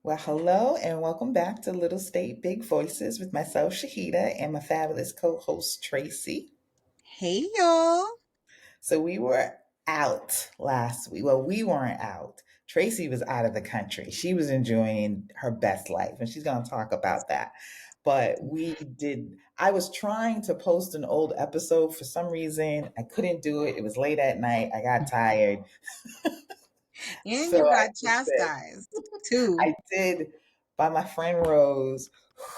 Well, hello and welcome back to Little State Big Voices with myself, Shahida, and my fabulous co-host, Tracy. Hey, y'all. So we were out last week. Well, we weren't out. Tracy was out of the country. She was enjoying her best life, and she's going to talk about that. But I was trying to post an old episode for some reason. I couldn't do it. It was late at night. I got tired. And So you I got just said, chastised too. I did by my friend Rose,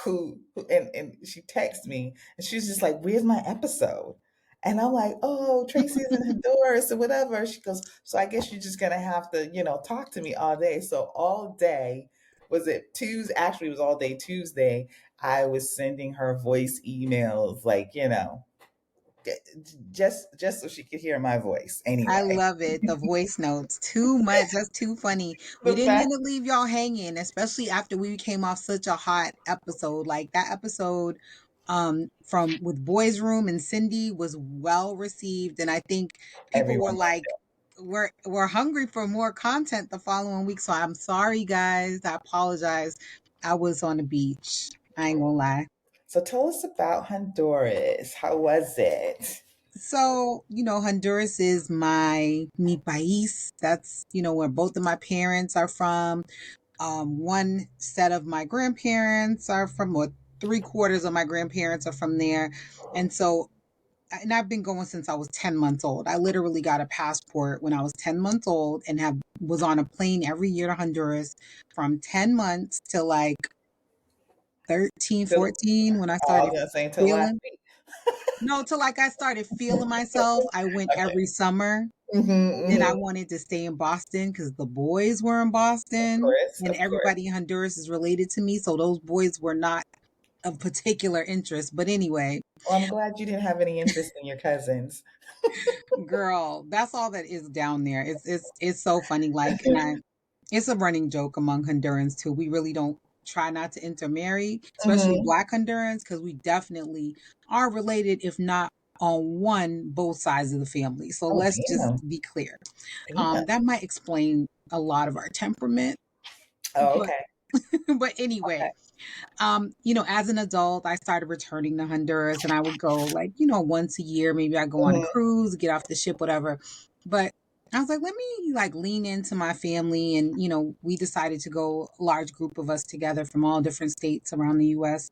and she texted me and she was just like, "Where's my episode?" And I'm like, "Oh, Tracy's in Honduras or whatever." She goes, "So I guess you're just gonna have to, talk to me all day." So all day, was it Tuesday? Actually, it was all day Tuesday. I was sending her voice emails, like, just so she could hear my voice. I Anyway, love it. The voice notes. Too much. That's too funny. We the didn't mean fact to leave y'all hanging, especially after we came off such a hot episode. Like that episode from with Boys Room and Cindy was well received. And I think people were everyone. like, we're hungry for more content the following week. So I'm sorry guys. I apologize. I was on the beach. I ain't gonna lie. So tell us about Honduras. How was it? So, Honduras is mi país. That's, where both of my parents are from. One set of my grandparents are from, or three-quarters of my grandparents are from there. And so, and I've been going since I was 10 months old. I literally got a passport when I was 10 months old and was on a plane every year to Honduras from 10 months to like 13, Till, 14 when I I was started gonna say until last feeling. week. No, till like I started feeling myself. I went Okay. every summer. Then I Mm-hmm. wanted to stay in Boston because the boys were in Of Boston course, and of course. everybody in Honduras is related to me. So those boys were not of particular interest. But anyway, Well, I'm glad you didn't have any interest in your cousins. girl, that's all that is down there. It's so funny. Like, and it's a running joke among Hondurans too. We really don't try not to intermarry, especially Mm-hmm. Black Hondurans, because we definitely are related, if not on both sides of the family. So Oh, let's just damn. be clear. Damn. That might explain a lot of our temperament, Oh, but okay. but anyway, Okay. as an adult, I started returning to Honduras and I would go like, once a year, maybe I go on a Mm-hmm. cruise, get off the ship, whatever. But I was like, let me like lean into my family. And, we decided to go a large group of us together from all different states around the US.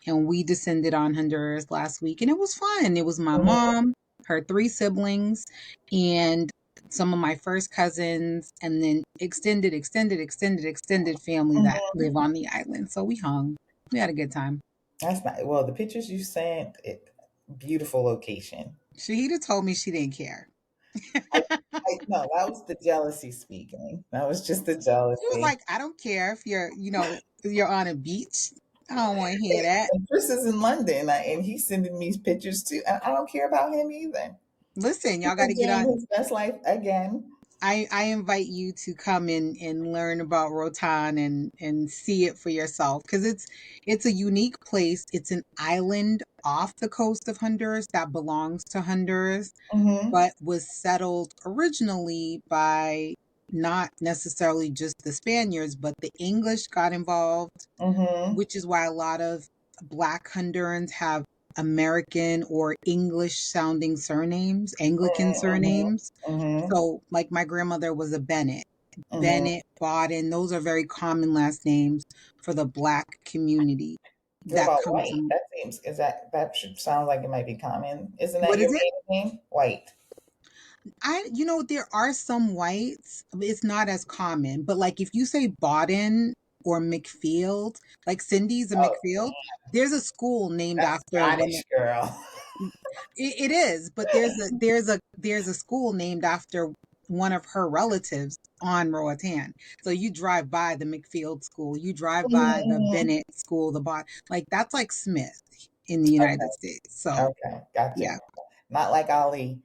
And we descended on Honduras last week and it was fun. It was my Mm-hmm. mom, her three siblings, and some of my first cousins, and then extended family that Mm-hmm. live on the island. So we hung. We had a good time. That's not well. The pictures you sent, beautiful location. Shahida told me she didn't care. I, no, that was the jealousy speaking. That was just the She was jealousy. like, I don't care if you're on a beach. I don't want to hear that. And Chris is in London, and he's sending me pictures too. And I don't care about him either. Listen, He's y'all got to get enjoying on. his best life again. I invite you to come in and learn about Rotan and see it for yourself because it's a unique place. It's an island off the coast of Honduras that belongs to Honduras, Mm-hmm. but was settled originally by not necessarily just the Spaniards, but the English got involved, Mm-hmm. which is why a lot of Black Hondurans have American or English sounding surnames, Anglican Mm-hmm. surnames. Mm-hmm. So, like my grandmother was a Bennett. Mm-hmm. Bennett, Bodden, those are very common last names for the Black community What that about come White? from. That seems is that should sound like it might be common. Isn't that What your is it? maiden name? White. There are some whites. It's not as common, but like if you say Bodden or McField, like Cindy's a Oh, McField, there's a school named that's after one. Scottish girl. It is, but there's a school named after one of her relatives on Roatan. So you drive by the McField school, you drive by the Mm-hmm. Bennett school, like that's like Smith in the United Okay. States. So Okay. Gotcha. yeah. Not like Ali.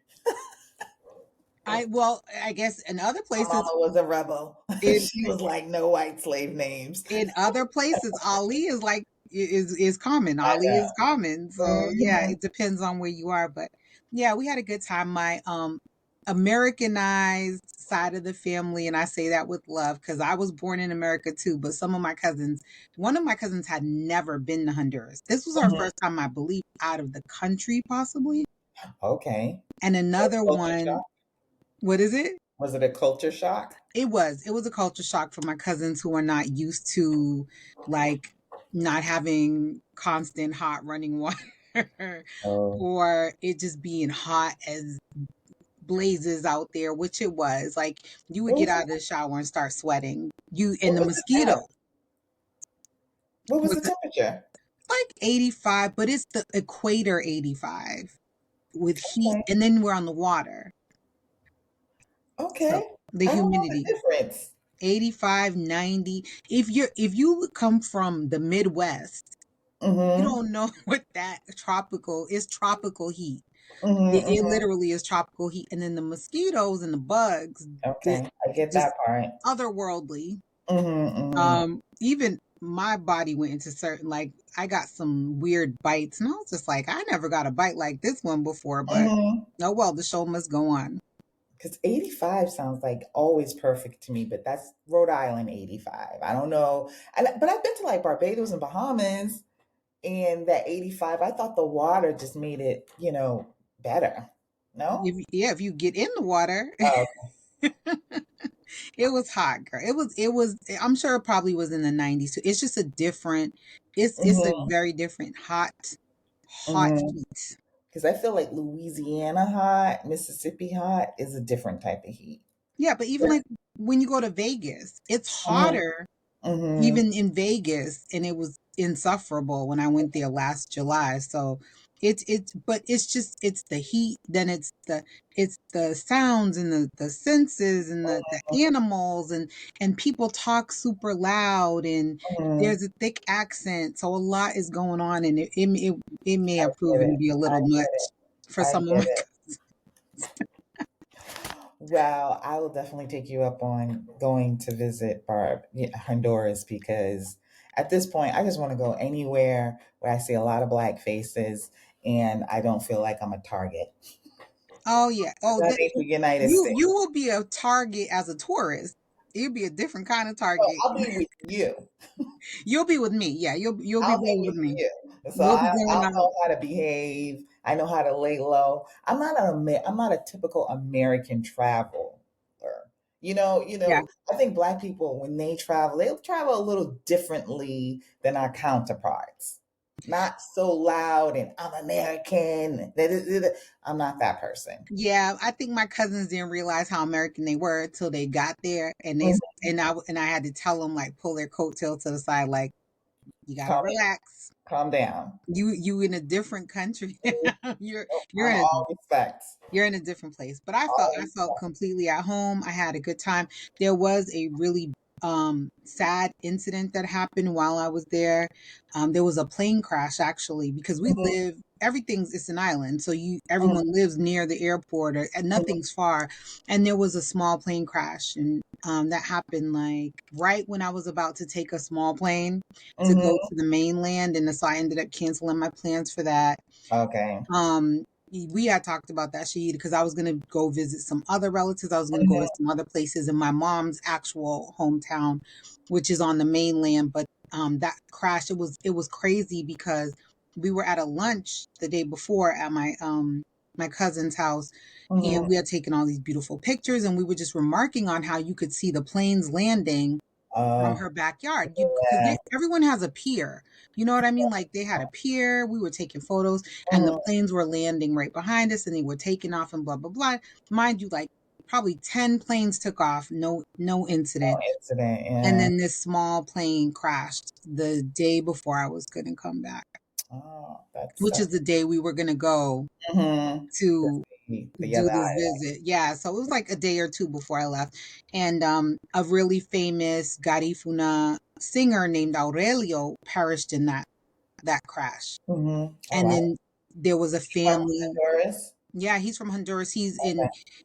I guess in other My places, mama was a rebel. in She was like, no white slave names. in other places, Ali is like is common. I Ali is know. common. So yeah, Mhm. it depends on where you are. But yeah, we had a good time. My Americanized side of the family, and I say that with love because I was born in America too. But some of my cousins, one of my cousins had never been to Honduras. This was our Mhm. first time, I believe, out of the country, possibly. Okay. And So another culture one, shock? what is it? Was it a culture shock? It was a culture shock for my cousins who are not used to like not having constant hot running water Oh, or it just being hot as blazes out there, which it was. Like you would what get was out the of the shower and start sweating. You and what the was the mosquito temp? What was was the temperature? like 85, but it's the equator 85 with heat, Okay. and then we're on the water. So Okay. the I don't know the humidity difference. 85, 90. If you come from the Midwest, you Mm-hmm. don't know what that tropical is. Tropical heat. Mm-hmm. It Mm-hmm. literally is tropical heat, and then the mosquitoes and the bugs, the, Okay. I get just that part. otherworldly. Mm-hmm. Mm-hmm. Even my body went into certain, like I got some weird bites, and I was just like, I never got a bite like this one before, but Mm-hmm. oh well, the show must go on. Because 85 sounds like always perfect to me, but that's Rhode Island 85. I don't know. But I've been to like Barbados and Bahamas, and that 85, I thought the water just made it, better. No? If you get in the water, Oh, it was hot, girl. It was I'm sure it probably was in the 90s too. It's just a different it's a mm-hmm. very different hot Mm-hmm. heat. Because I feel like Louisiana hot, Mississippi hot is a different type of heat. Yeah, but even like when you go to Vegas, it's Mm-hmm. hotter Mm-hmm. even in Vegas, and it was insufferable when I went there last July. So but it's just it's the heat, then it's the sounds and the senses and the animals and people talk super loud and Mm-hmm. there's a thick accent. So a lot is going on and it may I have get proven to it. be a I little get much it. for I some of get my it. Well, I will definitely take you up on going to visit Honduras because at this point, I just want to go anywhere where I see a lot of black faces and I don't feel like I'm a target. Oh yeah. Oh, That ain't the United States. you will be a target as a tourist. You'll be a different kind of So target. I'll be with you. You'll be with me. Yeah, you'll be I'll be going with with me. you. So We'll be going I'll out. know how to behave. I know how to lay low. I'm not a typical American traveler. Yeah. I think black people when they travel a little differently than our counterparts. Not so loud and I'm American. I'm not that person. Yeah, I think my cousins didn't realize how American they were until they got there, and Mhm. I had to tell them like pull their coattail to the side, like you gotta Calm, relax. calm down. You in a different country. you're you're I'm in a all respect. you're in a different place. But All I felt respect. completely at home. I had a good time. There was a really sad incident that happened while I was there. There was a plane crash actually because we Mhm, live everything's it's an island. So you mhm, everyone lives near the airport or and mhm, nothing's far. And there was a small plane crash and that happened like right when I was about to take a small plane to go mhm. to the mainland and so I ended up canceling my plans for that. Okay. We had talked about that, Shahidah, because I was gonna go visit some other relatives. I was gonna go Mhm, to some other places in my mom's actual hometown, which is on the mainland. But that crash, it was crazy because we were at a lunch the day before at my cousin's house, and mhm. we had taken all these beautiful pictures, and we were just remarking on how you could see the planes landing from Oh, her backyard. You because yeah. everyone has a pier. You know what I mean? Like they had a pier. We were taking photos, and the Mhm. planes were landing right behind us, and they were taking off, and blah blah blah. Mind you, like probably 10 planes took off, no No incident, incident. and Yeah. then this small plane crashed the day before I was going to come back, Oh, that's which is the day we were going to go mhm. to The do other this island. visit. Yeah, so it was like a day or two before I left. And a really famous Garifuna singer named Aurelio perished in that crash. Mhm. Oh And wow. then there was a From family. Honduras. Yeah, he's from Honduras.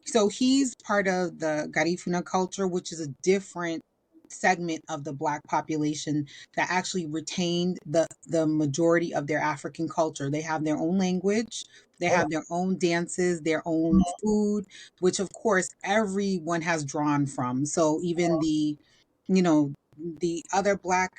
So he's part of the Garifuna culture, which is a different segment of the Black population that actually retained the majority of their African culture. They have their own language, they Oh, have their own dances, their own food, which of course everyone has drawn from. So even you know, the other Black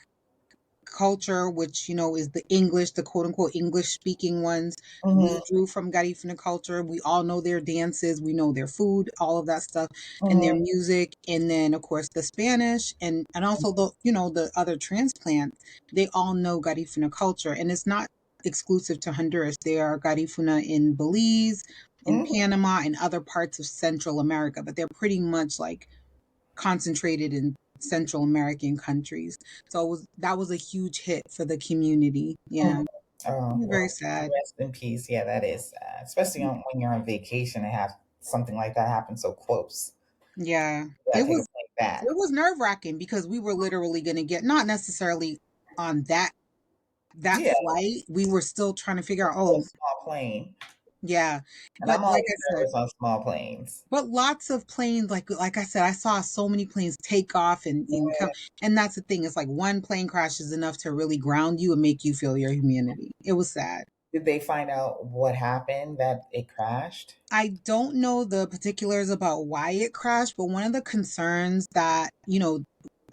culture, which is the English, the quote unquote English speaking ones. We mm-hmm, drew from Garifuna culture. We all know their dances, we know their food, all of that stuff, and their mm-hmm, music. And then of course the Spanish and also the the other transplants. They all know Garifuna culture, and it's not exclusive to Honduras. There are Garifuna in Belize, in mm-hmm. Panama, and other parts of Central America, but they're pretty much like concentrated in Central American countries. So that was a huge hit for the community. Mhm. Yeah, Oh, very well, sad. rest in peace. Yeah, that is sad, especially when you're on vacation and have something like that happen so close. Yeah, You it gotta take a was plane back. it was nerve wracking because we were literally going to get not necessarily on that Yeah, flight. We were still trying to figure out. a Oh, small plane, yeah, and but I'm like always I said, nervous on small planes. but lots of planes, like I said, I saw so many planes take off and come, and that's the thing. It's like one plane crash is enough to really ground you and make you feel your humanity. It was sad. Did they find out what happened that it crashed? I don't know the particulars about why it crashed, but one of the concerns that,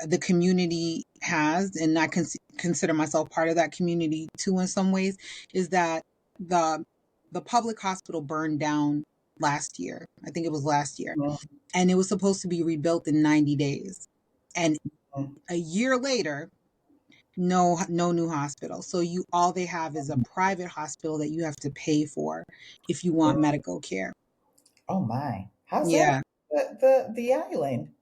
the community has, and I consider myself part of that community too in some ways, is that the the public hospital burned down last year. I think it was last year. Mhm, And it was supposed to be rebuilt in 90 days. And mhm, a year later, no new hospital. So you all they have is a mhm. private hospital that you have to pay for if you want medical care. Oh my, how's that Yeah. the island?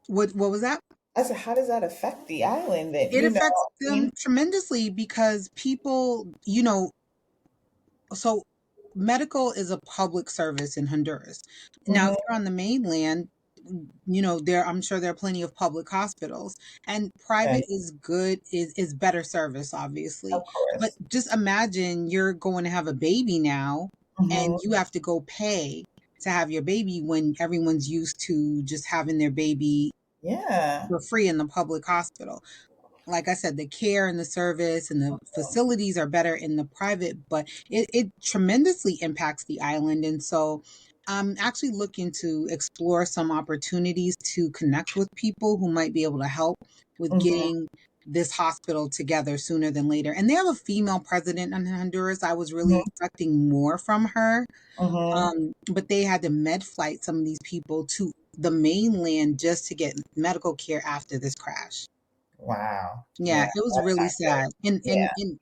What was that? I said, how does that affect the island? That It affects I mean, them tremendously because people, so medical is a public service in Honduras. Now, if mhm, you're on the mainland, I'm sure there are plenty of public hospitals, and okay, private is good, is better service, obviously. of But course. just imagine you're going to have a baby now, and Mhm, you have to go pay to have your baby when everyone's used to just having their baby yeah. for free in the public hospital. Like I said, the care and the service and the facilities are better in the private, but it tremendously impacts the island. And so I'm actually looking to explore some opportunities to connect with people who might be able to help with Mhm, getting this hospital together sooner than later. And they have a female president in Honduras. I was really mhm, expecting more from her. mhm. But they had to med flight some of these people to the mainland just to get medical care after this crash. Wow. Yeah, Yeah, it was that's really not sad. And good. and Yeah. and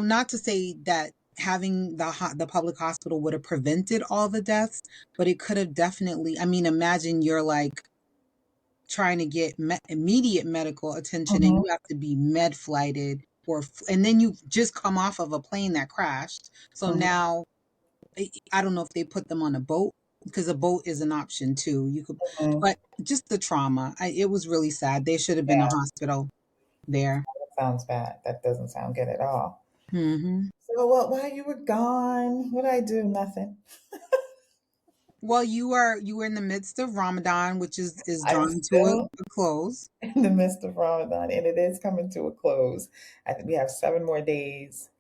not to say that having the public hospital would have prevented all the deaths, but it could have definitely. I mean, imagine you're like trying to get immediate medical attention and Mhm, you have to be med flighted and then you just come off of a plane that crashed. So mhm, now I don't know if they put them on a boat because a boat is an option too. You could, mhm. but just the trauma, it was really sad. They should have been a Yeah, hospital there. that sounds bad. That doesn't sound good at all. Hmm. So what? While you were gone, what I do? Nothing. Well, you were in the midst of Ramadan, which is I'm drawing to a, still a close. in the midst of Ramadan, and it is coming to a close. I think we have 7 more days.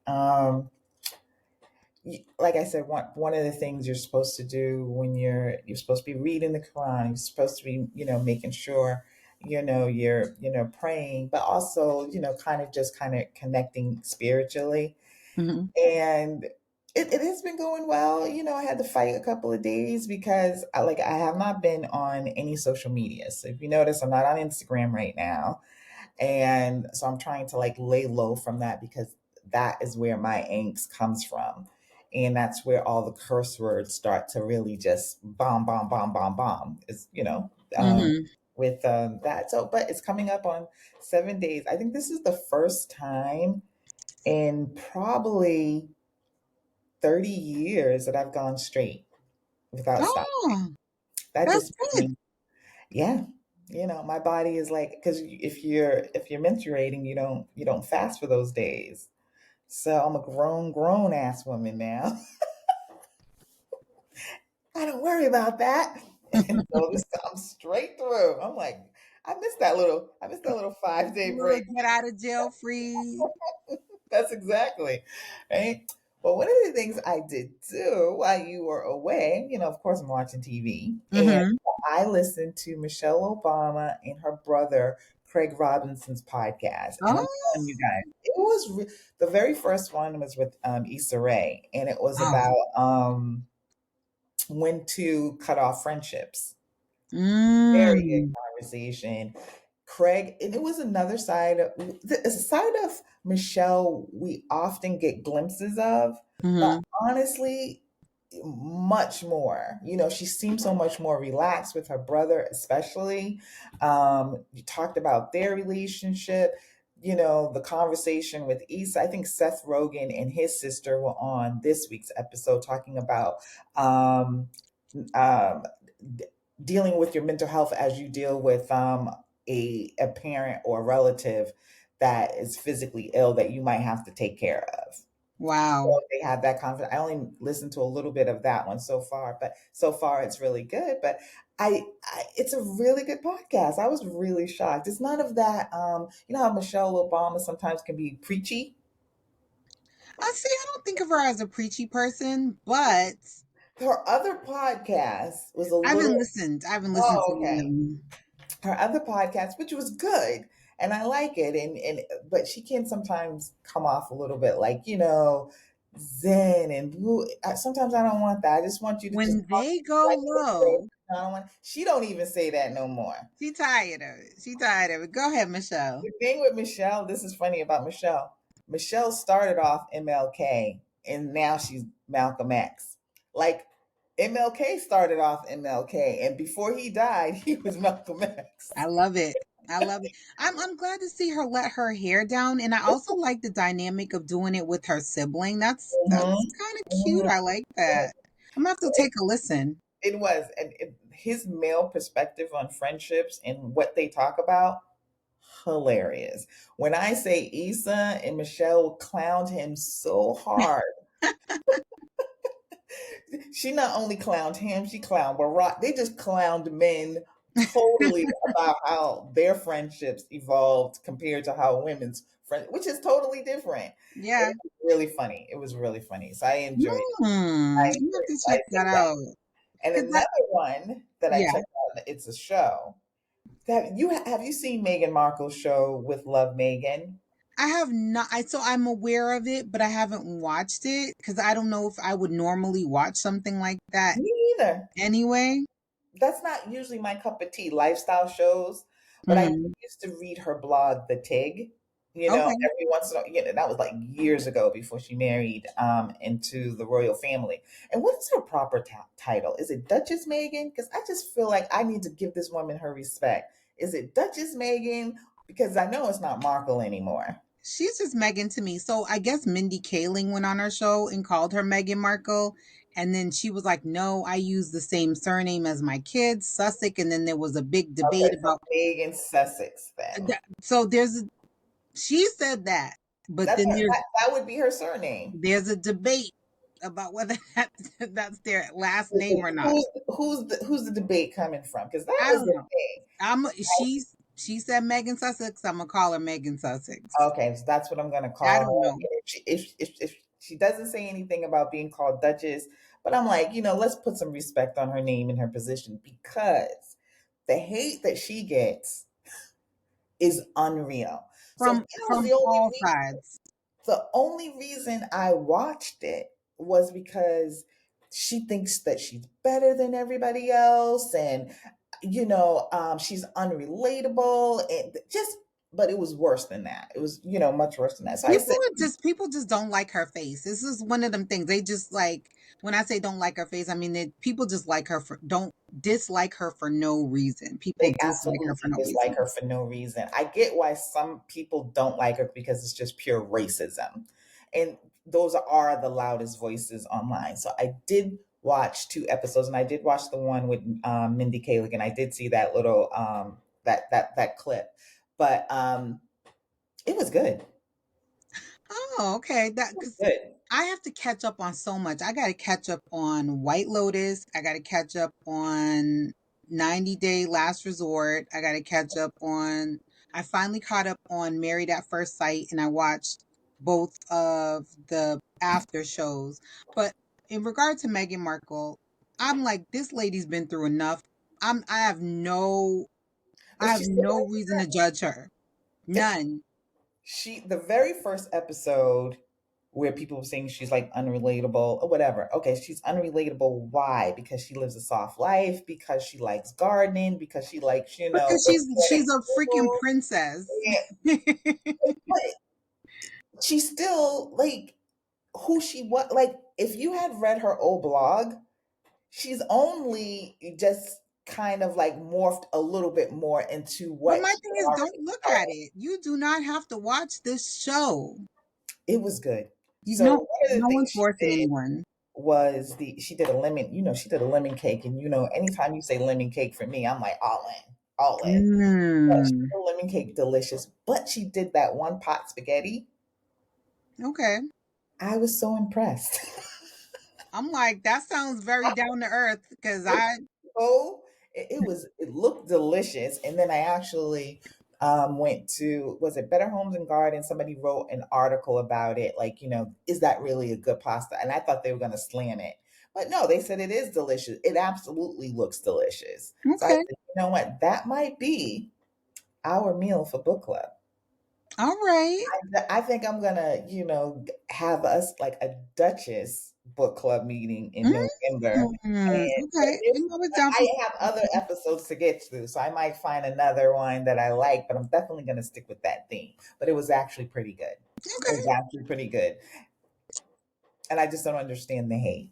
Like I said, one of the things you're supposed to do when you're supposed to be reading the Quran, you're supposed to be making sure you're praying, but also kind of just kind of connecting spiritually. Hmm. And it has been going well. I had to fight a couple of days because I have not been on any social media. So if you notice, I'm not on Instagram right now. And so I'm trying to lay low from that because that is where my angst comes from. And that's where all the curse words start to really just bomb, bomb, bomb, bomb, bomb. Um, Hmm. with that. So, but it's coming up on 7 days. I think this is the first time in probably 30 years that I've gone straight without stopping. Oh, That that's just good. means, yeah, my body is like, because if you're menstruating, you don't fast for those days. So I'm a grown ass woman now. don't worry about that. And so this comes straight through. I'm like, I missed that little 5 day Little break. get out of jail free. That's exactly right. Well, one of the things I did do while you were away, of course, I'm watching TV, and Mm-hmm. I listened to Michelle Obama and her brother Craig Robinson's podcast. And I'm Oh, telling you guys, the very first one was with Issa Rae, and it was wow. about when to cut off friendships. Very good Mm. conversation. Craig, and it was another side of a side of Michelle we often get glimpses of, but Mm-hmm. honestly, much more. She seems so much more relaxed with her brother, especially. You talked about their relationship. The conversation with Issa. I think Seth Rogen and his sister were on this week's episode talking about um, um, dealing with your mental health as you deal with a parent or a relative that is physically ill that you might have to take care of. Wow. So they had that confidence. I only listened to a little bit of that one so far, but so far it's really good. But it's a really good podcast. I was really shocked. It's none of that. You know how Michelle Obama sometimes can be preachy. I see. I don't think of her as a preachy person, but Her other podcast was a I haven't little. listened. I haven't listened to Oh, any of okay. them. Her other podcast, which was good, and I like it, and but she can sometimes come off a little bit like zen and sometimes I don't want that. I just want you to just When talk they go like this. low, I don't want. She don't even say that no more. she tired of it. She tired of it. Go ahead, Michelle. The thing with Michelle, this is funny about Michelle. Michelle started off MLK, and now she's Malcolm X. Like MLK started off MLK, and before he died, he was Malcolm X. I love it. I love it. I'm glad to see her let her hair down, and I also like the dynamic of doing it with her sibling. That's Mhm, kind of cute. mhm. I like that. I'm gonna have to take a listen. It was, and his male perspective on friendships and what they talk about, hilarious. When I say Issa and Michelle clowned him so hard, she not only clowned him, she clowned Barack. They just clowned men totally about how their friendships evolved compared to how women's friend, which is totally different. And Yeah. it was really funny. It was really funny. So I enjoyed it. I'm I gonna have enjoyed to it. So I check think that that. out. And 'Cause that, another one that I yeah, checked out, it's a show. Have you seen Meghan Markle's show with Love Megan? I have not. I'm aware of it, but I haven't watched it because I don't know if I would normally watch something like that Me either. anyway. That's not usually my cup of tea, lifestyle shows. But I Hmm. used to read her blog, The Tig. Okay. Every once in a that was like years ago before she married into the royal family. And what is her proper title? Is it Duchess Megan? Because I just feel like I need to give this woman her respect. Is it Duchess Megan? Because I know it's not Markle anymore. She's just Megan to me. So I guess Mindy Kaling went on her show and called her Meghan Markle. And then she was like, no, I use the same surname as my kids, Sussex. And then there was a big debate Okay, so about Megan Sussex then. so she said that, but That's then that would be her surname. there's a debate about whether that's their last name or not. Who's the debate coming from? Because that I was don't the know. thing. She said Megan Sussex. I'm gonna call her Megan Sussex. Okay, so that's what I'm gonna I call don't her. know. If she doesn't say anything about being called Duchess, but I'm like, let's put some respect on her name and her position because the hate that she gets is unreal. So that was From all sides. the only reason I watched it was because she thinks that she's better than everybody else, and she's unrelatable, and just. But it was worse than that. It was, much worse than that. So I said, People just don't like her face. This is one of them things. They just like when I say don't like her face, I mean that people just like her for don't dislike her for no reason. People they dislike her for absolutely no dislike reason. her for no reason. I get why some people don't like her because it's just pure racism. And those are the loudest voices online. So I did watch 2 episodes, and I did watch the one with Mindy Kaling, and I did see that little that clip. But it was good. Oh, okay. It was good. I have to catch up on so much. I got to catch up on White Lotus. I got to catch up on 90 Day Last Resort. I got to catch up on. I finally caught up on Married at First Sight, and I watched both of the after shows. But in regard to Meghan Markle, I'm like, this lady's been through enough. I have no I Is have she still no like reason to judge her. it? None. The very first episode where people were saying she's like unrelatable or whatever. Okay, she's unrelatable. Why? Because she lives a soft life, because she likes gardening, because she likes, Because she's a freaking people. princess. Yeah, but she's still like who she was. Like, if you had read her old blog, she's only just kind of like morphed a little bit more into But what my she thing is, already don't look at started. it. You do not have to watch this show. It was good. You So know, one of the no things one's she forcing did anyone. was she did a lemon, she did a lemon cake, and anytime you say lemon cake for me, I'm like all in, all in. But she Mm, did a lemon cake delicious, but she did that one pot spaghetti. okay. I was so impressed. I'm like, that sounds very down to earth because I, Oh, it looked delicious. And then I actually went to, was it Better Homes and Gardens? Somebody wrote an article about it, like, is that really a good pasta? And I thought they were going to slam it. But no, they said it is delicious. It absolutely looks delicious. So I okay. said, you know what? That might be our meal for book club. All right. I think I'm gonna, have us like a Duchess book club meeting in November, and but Okay. there's, I'm always down for I have other episodes to get through, so I might find another one that I like, but I'm definitely gonna stick with that theme. But it was actually pretty good. It was okay. actually pretty good, and I just don't understand the hate.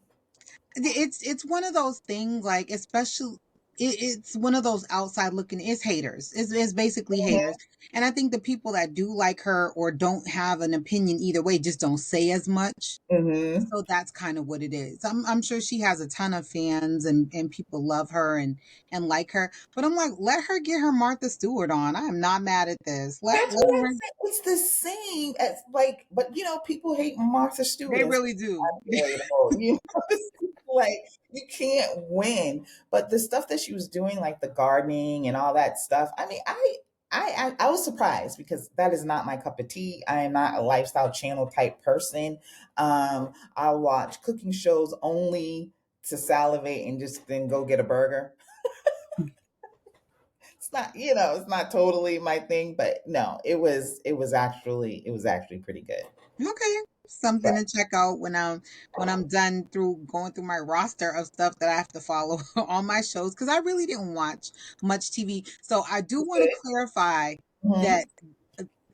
It's one of those things, like, especially it's one of those outside looking, it's haters, it's basically haters. And I think the people that do like her or don't have an opinion either way just don't say as much. Mm-hmm. So that's kind of what it is. I'm sure she has a ton of fans, and people love her and like her, but I'm like, let her get her Martha Stewart on. I am not mad at this. That's Let what I'm her. saying. It's the same as like, but people hate Martha Stewart They and really do. relatable. Like you can't win. But the stuff that she was doing, like the gardening and all that stuff. I mean, I was surprised because that is not my cup of tea. I am not a lifestyle channel type person. I watch cooking shows only to salivate and just then go get a burger. It's not, it's not totally my thing, but no, it was actually pretty good. Okay. Something But to check out when I'm done through going through my roster of stuff that I have to follow on my shows, because I really didn't watch much TV. So I do want to good. clarify Mhm. that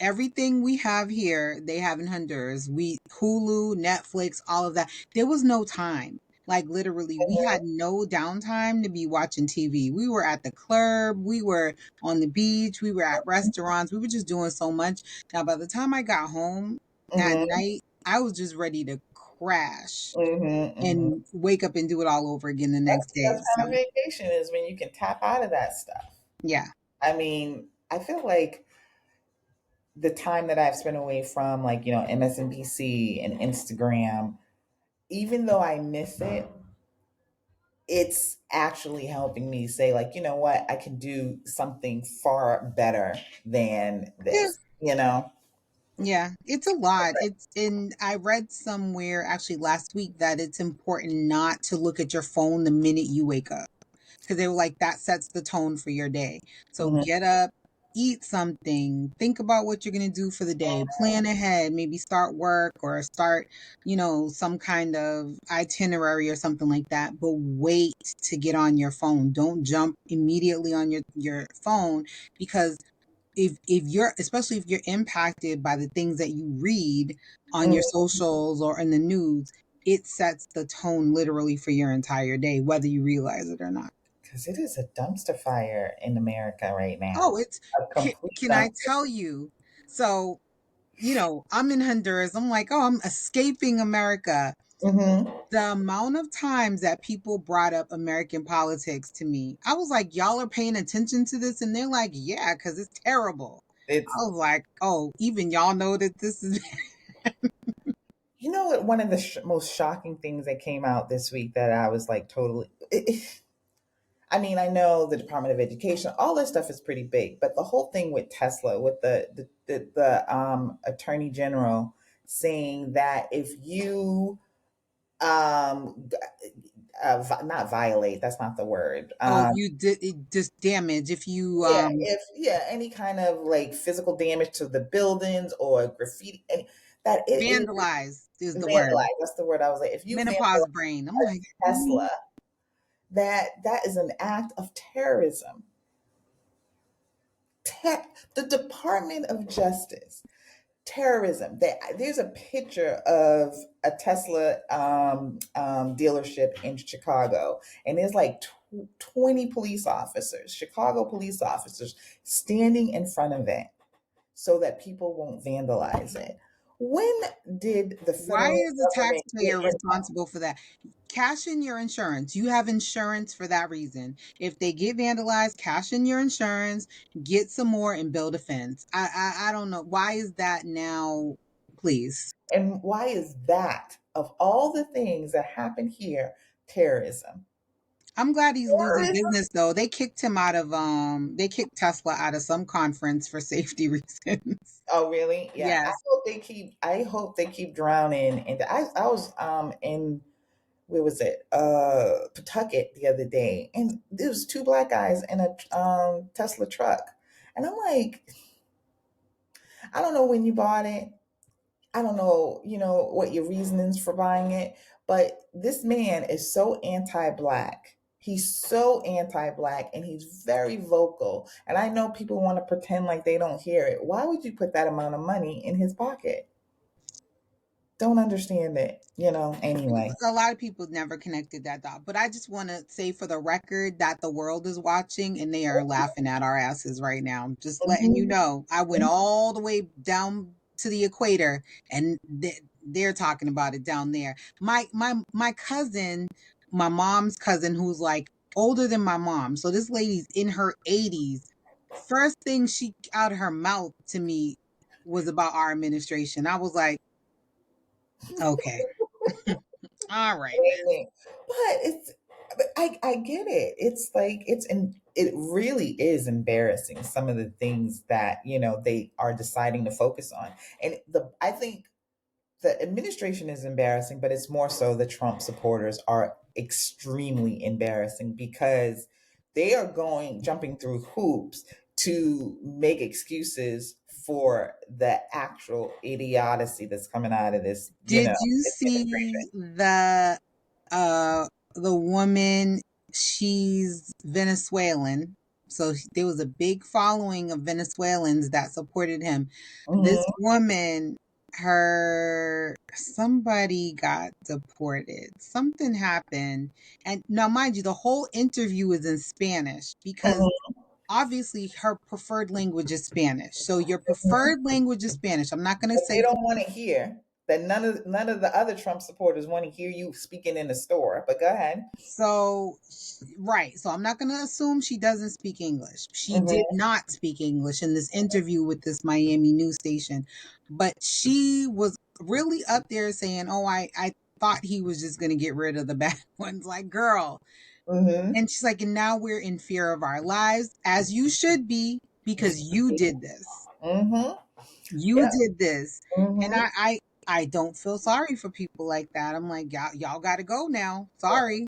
everything we have here, they have in Honduras. We Hulu, Netflix, all of that. There was no time. Like, literally, we had no downtime to be watching TV. We were at the club, we were on the beach, we were at restaurants, we were just doing so much. Now, by the time I got home at Mhm. night, I was just ready to crash Mhm. Mhm. and wake up and do it all over again the That's next the day. best So, kind of vacation is when you can tap out of that stuff. yeah. I mean, I feel like the time that I've spent away from like, MSNBC and Instagram, even though I miss it, it's actually helping me say like, you know what, I can do something far better than Yeah. this. Yeah, it's a lot. It's in I read somewhere actually last week that it's important not to look at your phone the minute you wake up, because they were like, that sets the tone for your day. So Mhm. get up, eat something, think about what you're going to do for the day, plan ahead, maybe start work or start, some kind of itinerary or something like that, but wait to get on your phone. Don't jump immediately on your phone, because if you're, especially if you're impacted by the things that you read on your Mhm. socials or in the news, it sets the tone literally for your entire day, whether you realize it or not. 'Cause it is a dumpster fire in America right Oh, now. it's A complete can I dumpster. tell you? So, I'm in Honduras. I'm like, oh, I'm escaping America. Mhm. The amount of times that people brought up American politics to me, I was like, y'all are paying attention to this? And they're like, yeah, because it's terrible. It's I was like, oh, even y'all know that this is. You know what? One of the most shocking things that came out this week that I was like totally. I mean, I know the Department of Education, all this stuff is pretty big, but the whole thing with Tesla, with the Attorney General saying that if you um not violate, that's not the word. Oh, if you did just damage, if you Yeah, if any kind of like physical damage to the buildings or graffiti, that it is vandalize is the word. vandalized. That's the word I was like. If you Menopause vandalize brain. I'm like, a Tesla, that is an act of terrorism. The Department of Justice, terrorism. There's a picture of a Tesla dealership in Chicago, and there's like 20 police officers, Chicago police officers, standing in front of it so that people won't vandalize it. When did the why federal is the government get taxpayer involved? responsible for that? Cash in your insurance. You have insurance for that reason. If they get vandalized, cash in your insurance, get some more, and build a fence. I don't know. Why is that now? Please. And why is that, of all the things that happen here, terrorism? I'm glad he's losing Terrorism? business though. They kicked Tesla out of some conference for safety reasons. Oh, really? Yeah. Yes. I hope they keep drowning. And I was in, where was it? Pawtucket the other day, and there was two black guys in a Tesla truck, and I'm like, I don't know when you bought it. I don't know, what your reasonings for buying it, but this man is so anti-black. He's so anti-black and he's very vocal. And I know people want to pretend like they don't hear it. Why would you put that amount of money in his pocket? Don't understand it, anyway. A lot of people never connected that dot, but I just want to say for the record that the world is watching and they are laughing at our asses right now. I'm just letting you Mhm. know. I went all the way down to the equator and they're talking about it down there. My cousin, my mom's cousin, who's like older than my mom. So this lady's in her 80s. First thing she out of her mouth to me was about our administration. I was like, okay. All right. Amen. But I get it. It's like it really is embarrassing, some of the things that they are deciding to focus on. And the I think the administration is embarrassing, but it's more so the Trump supporters are extremely embarrassing because they are jumping through hoops to make excuses for the actual idiocy that's coming out of this, Did you administration. see the woman? She's Venezuelan. So there was a big following of Venezuelans that supported him. This Hmm. woman, her somebody got deported. Something happened. And now mind you, the whole interview is in Spanish because Hmm. obviously her preferred language is Spanish. So your preferred language is Spanish. I'm not going to But they say don't want to hear that. None of the other Trump supporters want to hear you speaking in the store. But go ahead. so, right. So I'm not going to assume she doesn't speak English. She did Hmm. not speak English in this interview with this Miami news station, but she was really up there saying, "Oh, I thought he was just going to get rid of the bad ones." Like, girl. Hmm. And she's like, "And now we're in fear of our lives, as you should be, because you did this. Hmm. You Yeah. did this." And Hmm. I don't feel sorry for people like that. I'm like, y'all got to go now. Sorry.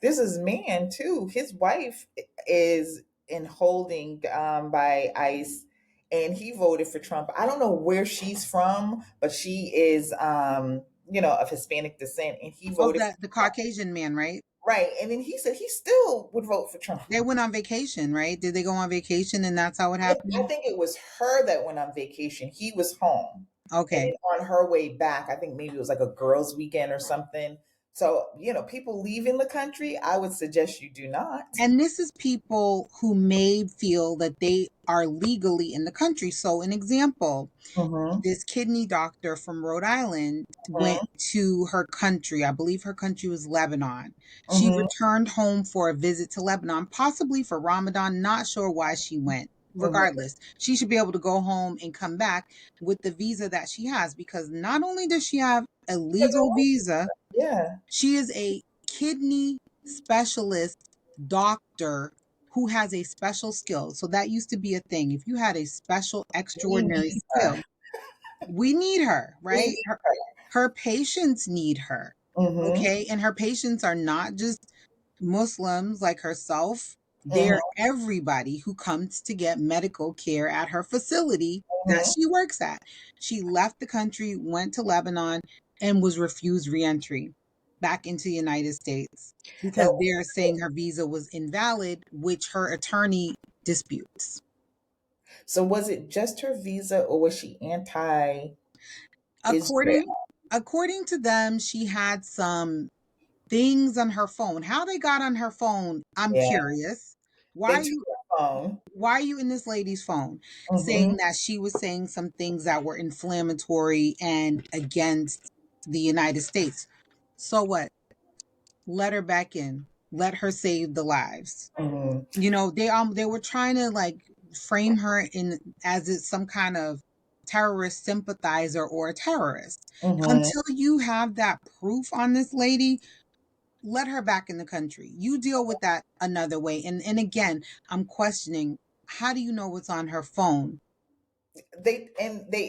This is man too. His wife is in holding by ICE, and he voted for Trump. I don't know where she's from, but she is of Hispanic descent, and he Oh, voted for the Trump. Caucasian man, right? Right, and then he said he still would vote for Trump. They went on vacation, right? Did they go on vacation and that's how it I happened? think it was her that went on vacation. He was home. And Okay. then on her way back, I think maybe it was like a girls' weekend or something. So, people leaving the country, I would suggest you do not. And this is people who may feel that they are legally in the country. So, an example, Hmm. this kidney doctor from Rhode Island went Hmm. to her country. I believe her country was Lebanon. She Hmm. returned home for a visit to Lebanon, possibly for Ramadan. Not sure why she went. Mhm. regardless. She should be able to go home and come back with the visa that she has, because not only does she have a Because legal visa, yeah. she is a kidney specialist doctor who has a special skill. So that used to be a thing. If you had a special, We extraordinary need her. skill, we need her, We right? need Her patients need her. her. Mhm. Okay. And her patients are not just Muslims like herself. Mhm. They're everybody who comes to get medical care at her facility that Mhm. she works at. She left the country, went to Lebanon, and was refused reentry back into the United States because Now, they're saying her visa was invalid, which her attorney disputes. so was it just her visa, or was she anti-Israel? According according to them, she had some things on her phone. How they got on her phone, I'm Yeah, curious. Why they are took you her phone. why are you in this lady's phone saying Mhm. that she was saying some things that were inflammatory and against the United States? So what? Let her back in. Let her save the lives. Mhm. They were trying to like frame her in as it's some kind of terrorist sympathizer or a terrorist. Mhm. Until you have that proof on this lady, let her back in the country. You deal with that another way. And again, I'm questioning, how do you know what's on her phone? They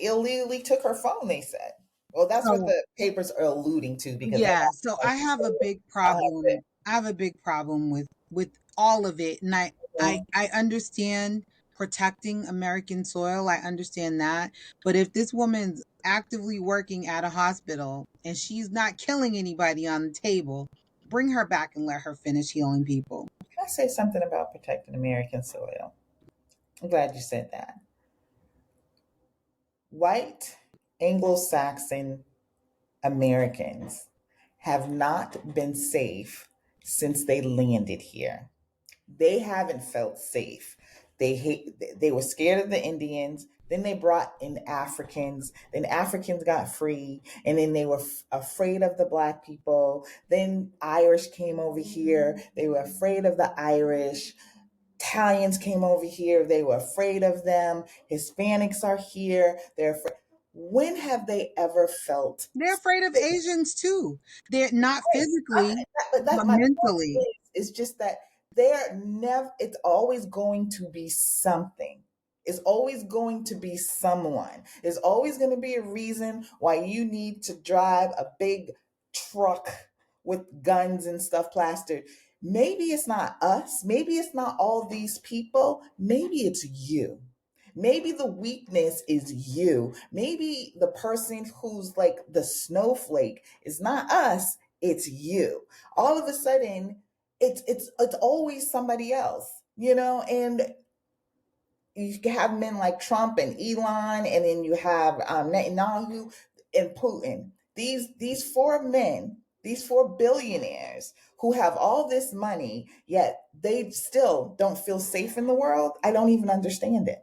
illegally took her phone, they said. Well, that's what So the papers are alluding to, because they yeah, have so to. I have a big I'll have problem. I have a big problem with all of it. And to. I understand protecting American soil. I understand that. But if this woman's actively working at a hospital and she's not killing anybody on the table, bring her back and let her finish healing people. Can I say something about protecting American soil? I'm glad you said that. White Anglo-Saxon Americans have not been safe since they landed here. They haven't felt safe. They were scared of the Indians. Then they brought in Africans. Then Africans got free, and then they were afraid of the black people. Then Irish came over here. They were afraid of the Irish. Italians came over here. They were afraid of them. Hispanics are here. They're afraid. When have they ever felt They're afraid of Asians too. They're not safe? physically, That but my point mentally. is just that they're never. It's always going to be something. It's always going to be someone. There's always going to be a reason why you need to drive a big truck with guns and stuff plastered. Maybe it's not us. Maybe it's not all these people. Maybe it's you. Maybe the weakness is you. Maybe the person who's like the snowflake is not us, it's you. All of a sudden, it's always somebody else, and you have men like Trump and Elon, and then you have Netanyahu and Putin. These four men, these four billionaires who have all this money, yet they still don't feel safe in the world. I don't even understand it.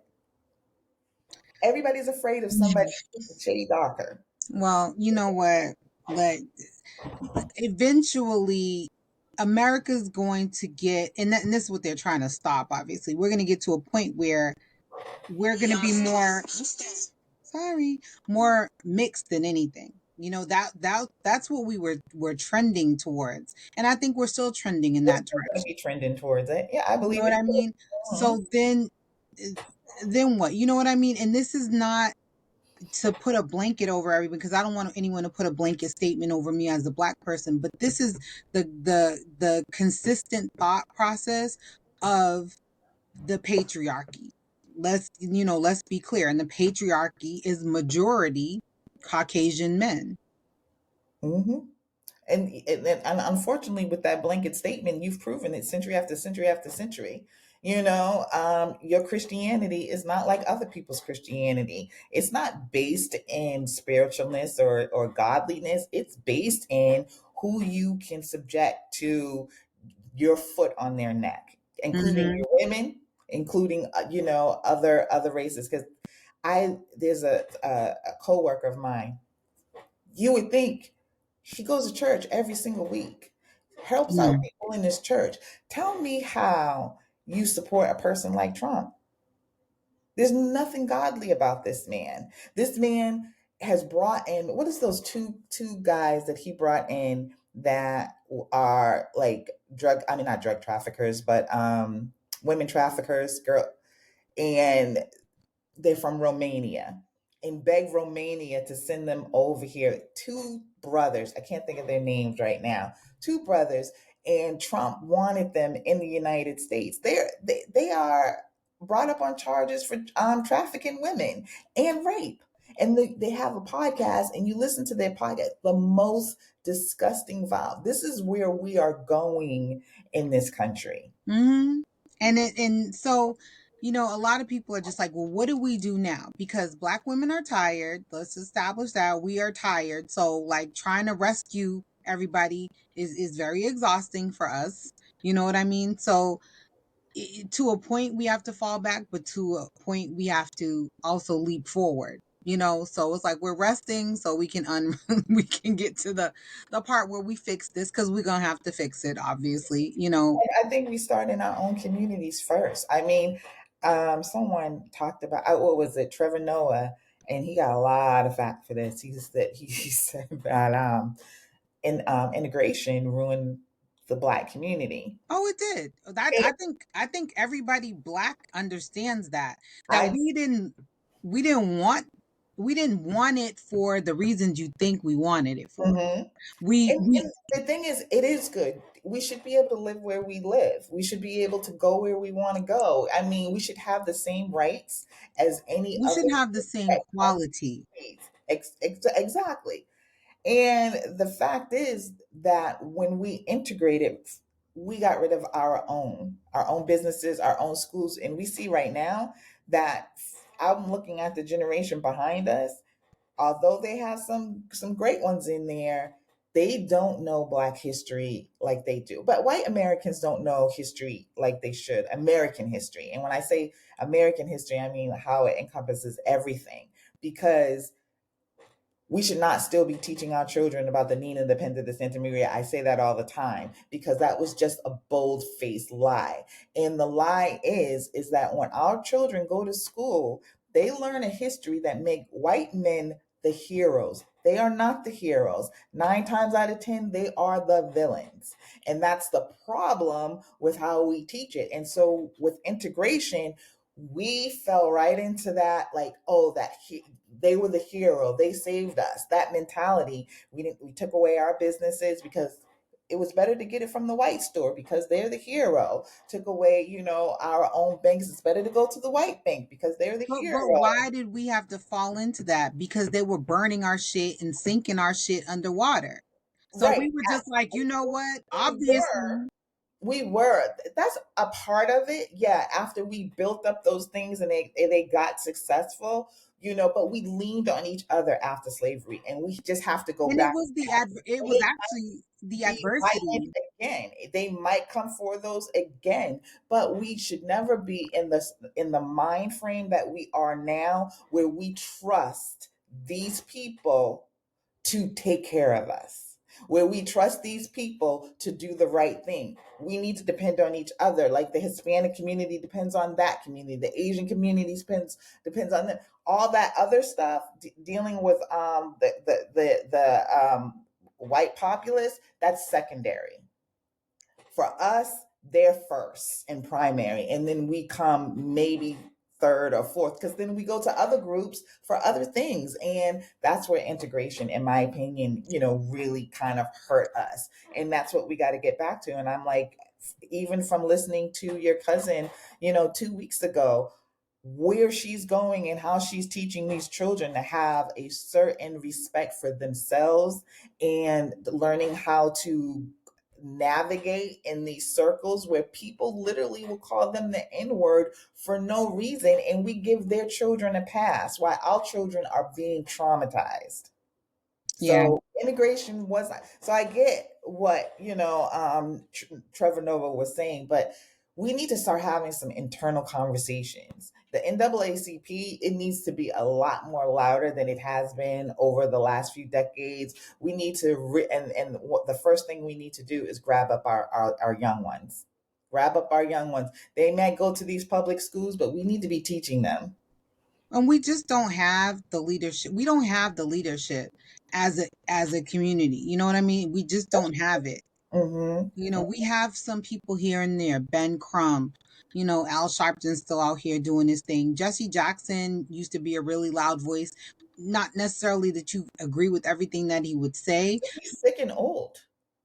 Everybody's afraid of somebody a shade darker. Well, you know what? Like eventually America's going to get, and this is what they're trying to stop, obviously. We're going to get to a point where we're going to be more, sorry, more mixed than anything. That's what we're trending towards. And I think we're still trending in We're that still going to direction. be trending towards it. Yeah, I You know believe what it. I mean? Mhm. So then what? You know what I mean? And this is not to put a blanket over everyone, because I don't want anyone to put a blanket statement over me as a black person, but this is the consistent thought process of the patriarchy. Let's be clear. And the patriarchy is majority Caucasian men. Hmm. And unfortunately, with that blanket statement, you've proven it century after century after century. Your Christianity is not like other people's Christianity. It's not based in spiritualness or godliness. It's based in who you can subject to your foot on their neck, including Mm-hmm. your women, including other races. Because I there's a coworker of mine. You would think she goes to church every single week, helps out Mm. people in this church. Tell me how you support a person like Trump. There's nothing godly about this man. This man has brought in, what is those two guys that he brought in that are like drug, I mean not drug traffickers, but women traffickers, girl, and they're from Romania, and begged Romania to send them over here. Two brothers, I can't think of their names right now. Two brothers, and Trump wanted them in the United States. They are brought up on charges for trafficking women and rape. And they have a podcast, and you listen to their podcast, the most disgusting vibe. This is where we are going in this country. Hmm. And so, a lot of people are just like, well, what do we do now? Because Black women are tired. Let's establish that we are tired. So, like, trying to rescue everybody is very exhausting for us. You know what I mean? So, to a point we have to fall back, but to a point we have to also leap forward. So it's like we're resting so we can we can get to the part where we fix this, because we're gonna have to fix it, obviously. I think we start in our own communities first. I mean, someone talked about, what was it, Trevor Noah, and he got a lot of flack for this. He said that integration ruined the Black community. Oh, it did. That And I think everybody Black understands that I, we didn't want it for the reasons you think we wanted it for. mhm. We And the thing is, it is good. We should be able to live where we live. We should be able to go where we want to go. I mean, we should have the same rights as any we other should have the same quality. states. Exactly. And the fact is that when we integrated, we got rid of our own businesses, our own schools. And we see right now that I'm looking at the generation behind us, although they have some great ones in there, they don't know Black history like they do. But white Americans don't know history like they should, American history. And when I say American history, I mean how it encompasses everything. Because we should not still be teaching our children about the Nina, the Pinta, the Santa Maria. I say that all the time because that was just a bold-faced lie. And the lie is that when our children go to school, they learn a history that make white men the heroes. They are not the heroes. 9 times out of 10, they are the villains. And that's the problem with how we teach it. And so with integration, we fell right into that, like, oh, they were the hero, they saved us, that mentality. We took away our businesses because it was better to get it from the white store because they're the hero. Took away, our own banks. It's better to go to the white bank because they're the But hero. why did we have to fall into that? Because they were burning our shit and sinking our shit underwater. So Right. we were just like, you know what? We were. Obviously. We were. That's a part of it. Yeah. After we built up those things and they got successful, but we leaned on each other after slavery, and we just have to go And it back. was it was They actually the be violent adversity. again. They might come for those again, but we should never be in the mind frame that we are now, where we trust these people to take care of us, where we trust these people to do the right thing. We need to depend on each other. Like the Hispanic community depends on that community, the Asian community depends on them. All that other stuff, dealing with the white populace, that's secondary. For us, they're first and primary, and then we come maybe third or fourth, because then we go to other groups for other things. And that's where integration, in my opinion, really kind of hurt us. And that's what we got to get back to. And I'm like, even from listening to your cousin, 2 weeks ago, where she's going and how she's teaching these children to have a certain respect for themselves, and learning how to navigate in these circles where people literally will call them the N word for no reason. And we give their children a pass while our children are being traumatized. Yeah. So integration was, so I get what, Trevor Nova was saying, but we need to start having some internal conversations. The NAACP, it needs to be a lot more louder than it has been over the last few decades. We need to, and what the first thing we need to do is grab up our young ones. Grab up our young ones. They might go to these public schools, but we need to be teaching them. And we just don't have the leadership. We don't have the leadership as a community. You know what I mean? We just don't have it. You know, Mm-hmm. we have some people here and there, Ben Crump, Al Sharpton's still out here doing his thing. Jesse Jackson used to be a really loud voice. Not necessarily that you agree with everything that he would say. He's sick and old.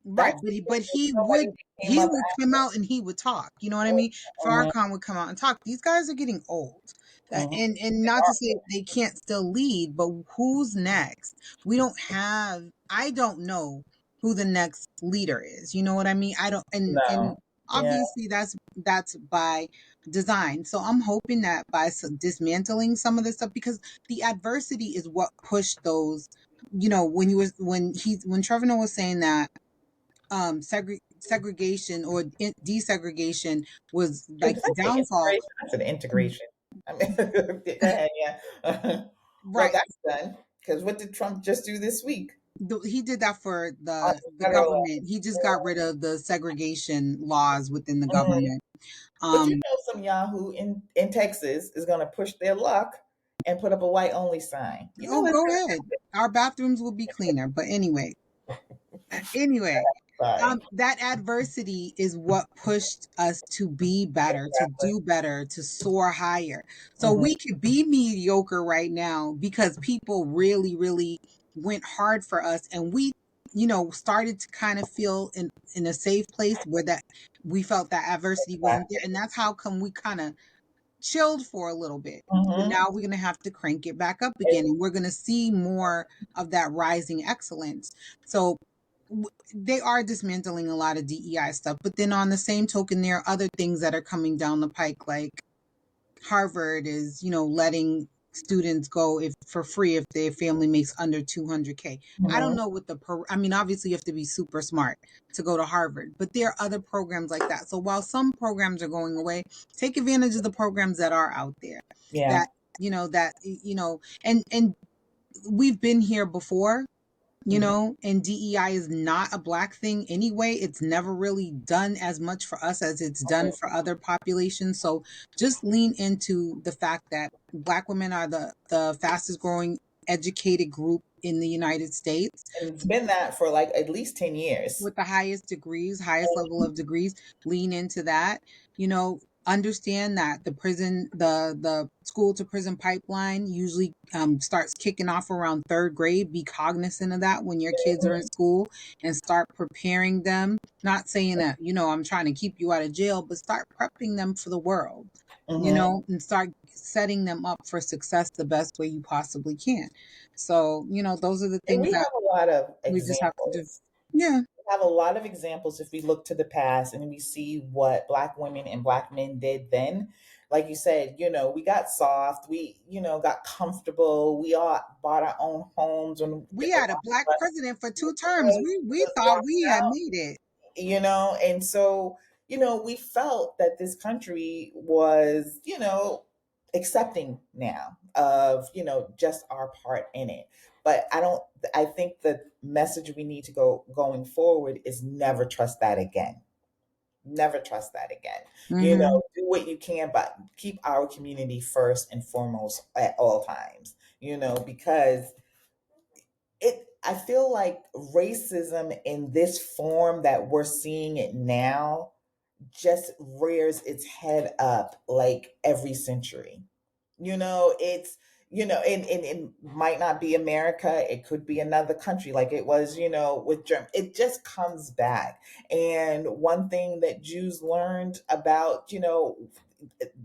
Right, That's but he the but thing. he would Nobody came he up would come out and he would talk. You know what I mean? after. Farrakhan would come out and talk. These guys are getting old. Mm-hmm. And not to say they can't still lead, but who's next? We don't have I don't know who the next leader is. You know what I mean? I don't and No. Yeah. obviously that's by design. So I'm hoping that by dismantling some of this stuff, because the adversity is what pushed those, when Trevor Noah was saying that segregation or desegregation was Did like I the say downfall. integration? I said integration. I mean, go ahead, yeah. Well, Right. that's done. Because what did Trump just do this week He did that for on the federal government. He just got rid of the segregation laws within the level? government. But you Um, know, some Yahoo in Texas is going to push their luck and put up a white only sign. You know oh, that's go going ahead. Our bathrooms will be cleaner. But anyway, to happen. that adversity is what pushed us to be better, to Exactly. do better, to soar higher. So Hmm. we could be mediocre right now because people really, really went hard for us, and we, started to kind of feel in a safe place where that we felt that adversity wasn't there, Exactly. and that's how come we kind of chilled for a little bit. But Hmm. now we're going to have to crank it back up again, and we're going to see more of that rising excellence. So they are dismantling a lot of DEI stuff. But then on the same token, there are other things that are coming down the pike, like Harvard is, letting students go if for free if their family makes under 200K. I don't Hmm. know what I mean, obviously you have to be super smart to go to Harvard, but there are other programs like that. So while some programs are going away, take advantage of the programs that are out there, Yeah. that, and we've been here before, Hmm. and DEI is not a black thing anyway. It's never really done as much for us as it's done for other populations. So just lean into the fact that black women are the fastest growing educated group in the United States, And it's been that for like at least 10 years. with the highest degrees, highest level of degrees. Lean into that. Understand that the school to prison pipeline usually starts kicking off around third grade. Be cognizant of that when your kids are in school, and start preparing them. Not saying that, I'm trying to keep you out of jail, but start prepping them for the world, Hmm. and start setting them up for success the best way you possibly can. So, those are the And things we that have a lot of we just have to do. examples. Yeah. We have a lot of examples if we look to the past and we see what black women and black men did then. Like you said, we got soft, we, got comfortable, we all bought our own homes when We had a black president for 2 terms. We was thought locked we had out, made it. and so, we felt that this country was, accepting now of, just our part in it. But I think the message we need to go going forward is never trust that again. Never trust that again. Hmm. Do what you can, but keep our community first and foremost at all times, because I feel like racism in this form that we're seeing it now just rears its head up like every century. It's, and it might not be America, it could be another country like it was, with Germany. It just comes back. And one thing that Jews learned about,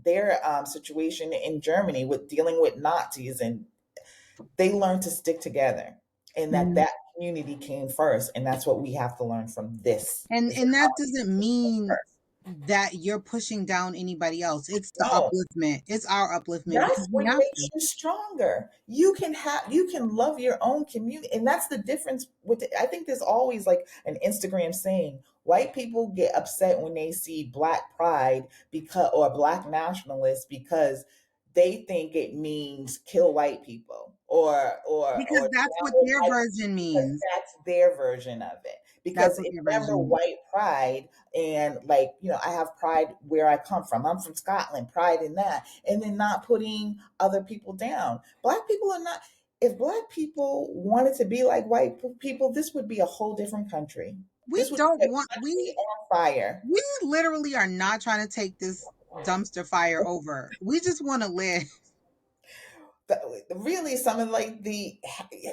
their situation in Germany with dealing with Nazis, and they learned to stick together, and that Hmm. that community came first. And that's what we have to learn from this And is and how that doesn't we came mean first. that you're pushing down anybody else. It's the No. upliftment. It's our upliftment That's because we what have makes to. you stronger. You can love your own community, and that's the difference with I think there's always like an Instagram saying white people get upset when they see black pride because or black nationalists because they think it means kill white people or Because that's what their version because means. that's their version of it. because That's what it's they're never version. white pride. And like, I have pride where I come from. I'm from Scotland, pride in that. And then not putting other people down. Black people are not, if black people wanted to be like white people, this would be a whole different country. We This would don't be a want country on fire. we literally are not trying to take this dumpster fire over. We just want to live. Really, some of like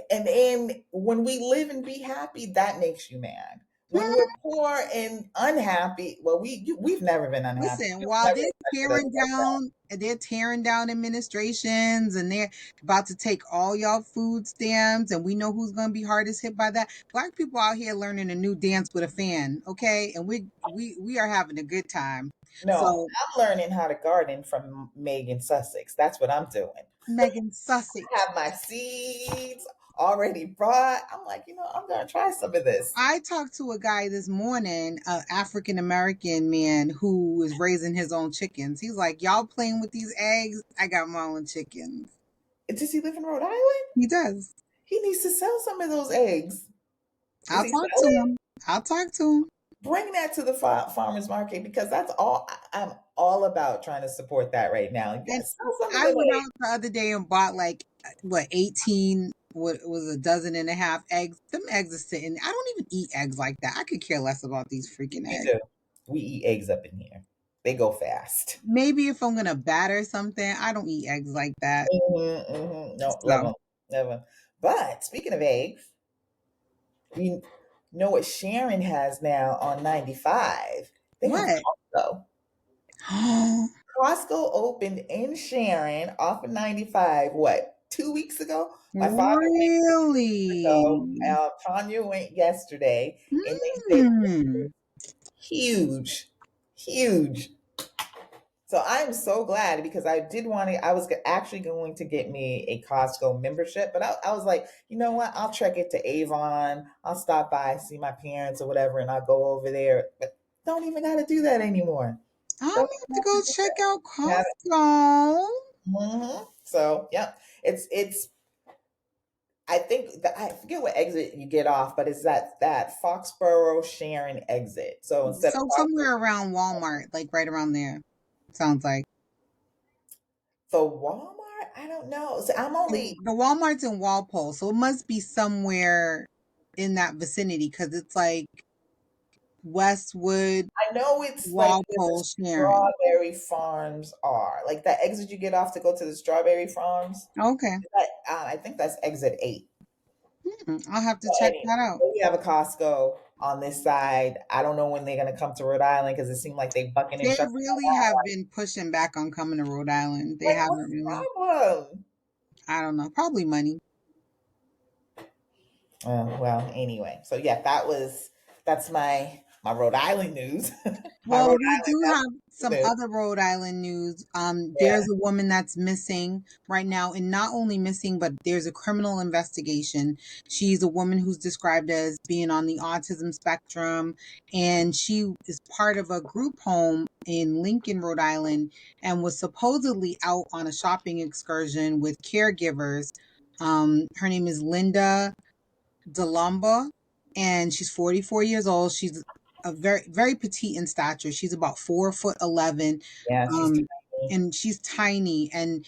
and when we live and be happy, that makes you mad. When we're poor and unhappy, well, we've never been unhappy. Listen, You've while never they're affected us tearing like that. down, they're tearing down administrations, and they're about to take all y'all food stamps, and we know who's going to be hardest hit by that. Black people out here learning a new dance with a fan, okay, and we are having a good time. No, So I'm learning how to garden from Megan Sussex. That's what I'm doing. Megan I Sussex. have my seeds already brought. I'm like, I'm gonna try some of this. I talked to a guy this morning, an African American man who is raising his own chickens. He's like, "Y'all playing with these eggs? I got my own chickens." Does he live in Rhode Island? He does. He needs to sell some of those eggs. Is I'll he talk to selling? him. I'll talk to him. Bring that to the farmers market because that's all I'm all about trying to support that right now. And Yes, sell some of I them went eggs. out the other day and bought like what 18, what was a dozen and a half eggs. Them eggs are sitting. I don't even eat eggs like that. I could care less about these freaking We eggs. do. We eat eggs up in here. They go fast. Maybe if I'm gonna batter something, I don't eat eggs like that. No, love So them, love them. But speaking of eggs, you know what Sharon has now on 95? They have what? Costco. Costco opened in Sharon off of 95. What? 2 weeks ago? My father went 2 weeks ago. Really? Tanya went yesterday, and they said Hmm. huge, huge. So I'm so glad because I did want to. I was actually going to get me a Costco membership, but I was like, you know what? I'll trek it to Avon. I'll stop by, see my parents or whatever, and I'll go over there. But don't even got to do that anymore. I'm gonna Don't have even to have to go do check out that. Have Costco. it. So yeah, it's. I think that I forget what exit you get off, but it's that Foxborough Sharon exit. So instead of So Foxborough, somewhere around Walmart, like right around there. Sounds like. so Walmart, I don't know. So I'm only The Walmart's in Walpole, so it must be somewhere in that vicinity because it's like Westwood, I know it's like where the Walpole, Sharon. strawberry farms are. Like that exit you get off to go to the strawberry farms. Okay. I think that's exit 8. I'll have to But check anyway, that out. we have a Costco on this side. I don't know when they're gonna come to Rhode Island because it seemed like they bucking and They shucking. really have been pushing back on coming to Rhode Island. They Like, haven't what's the really. problem? I don't know. Probably money. Well, anyway. So yeah, that's my Rhode Island news. My Well, Rhode we Island do have some news. other Rhode Island news. Yeah. There's a woman that's missing right now, and not only missing, but there's a criminal investigation. She's a woman who's described as being on the autism spectrum, and she is part of a group home in Lincoln, Rhode Island, and was supposedly out on a shopping excursion with caregivers. Her name is Linda Delumba, and she's 44 years old. She's a very, very petite in stature. She's about 4'11", Yeah, she's um, tiny. and she's tiny. And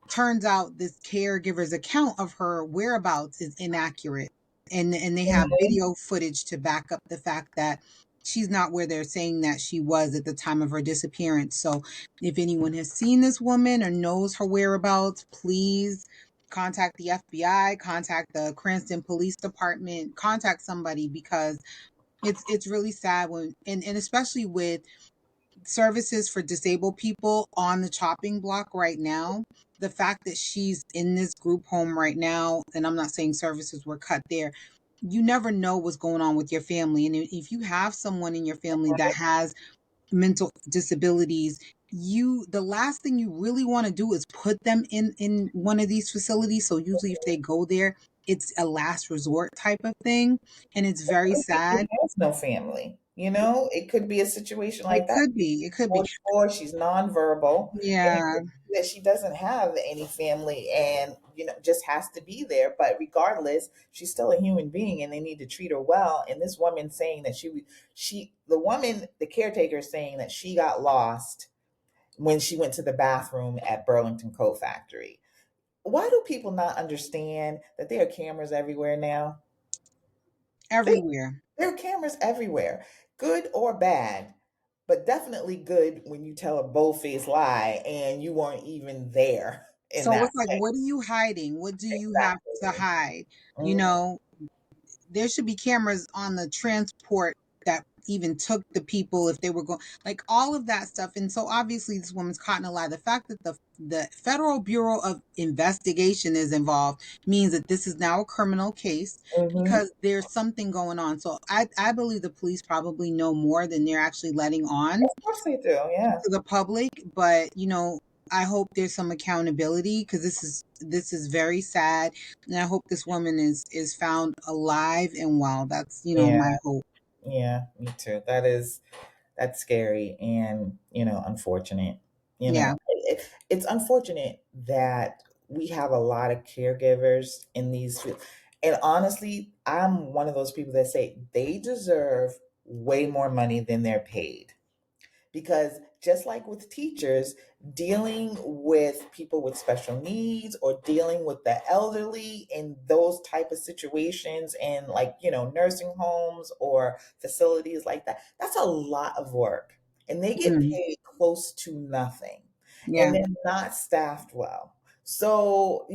turns out this caregiver's account of her whereabouts is inaccurate, and they have Mhm. video footage to back up the fact that she's not where they're saying that she was at the time of her disappearance. So if anyone has seen this woman or knows her whereabouts, please contact the FBI, contact the Cranston Police Department, contact somebody, because it's really sad when, and especially with services for disabled people on the chopping block right now. The fact that she's in this group home right now, and I'm not saying services were cut there, you never know what's going on with your family. And if you have someone in your family that has mental disabilities, the last thing you really want to do is put them in one of these facilities. So usually if they go there, it's a last resort type of thing, and it's very Some people sad. has no family. It could be a situation It like that. could be. It could be. For sure, she's nonverbal, and Yeah. that she doesn't have any family, and just has to be there. But regardless, she's still a human being, and they need to treat her well. And this woman saying that the woman, the caretaker, is saying that she got lost when she went to the bathroom at Burlington Coat Factory. Why do people not understand that there are cameras everywhere now? They, Everywhere. there are cameras everywhere, good or bad, but definitely good when you tell a bold-faced lie and you weren't even there in So that it's like, place. what are you hiding? What do you have to Exactly. hide? You Mhm. know, there should be cameras on the transport that even took the people if they were going, like all of that stuff. And so obviously this woman's caught in a lie. The fact that the Federal Bureau of Investigation is involved means that this is now a criminal case Mhm. because there's something going on. So I believe the police probably know more than they're actually letting on Of course they do. Yeah. to the public, but I hope there's some accountability because this is very sad, and I hope this woman is found alive and well. That's Yeah. my hope. Yeah. Me too. That's scary and unfortunate. Yeah, It's unfortunate that we have a lot of caregivers in these fields. And honestly, I'm one of those people that say they deserve way more money than they're paid, because just like with teachers, dealing with people with special needs or dealing with the elderly in those type of situations, and like nursing homes or facilities like that, that's a lot of work, and they get mm, paid close to nothing, and yeah. they're not staffed well. So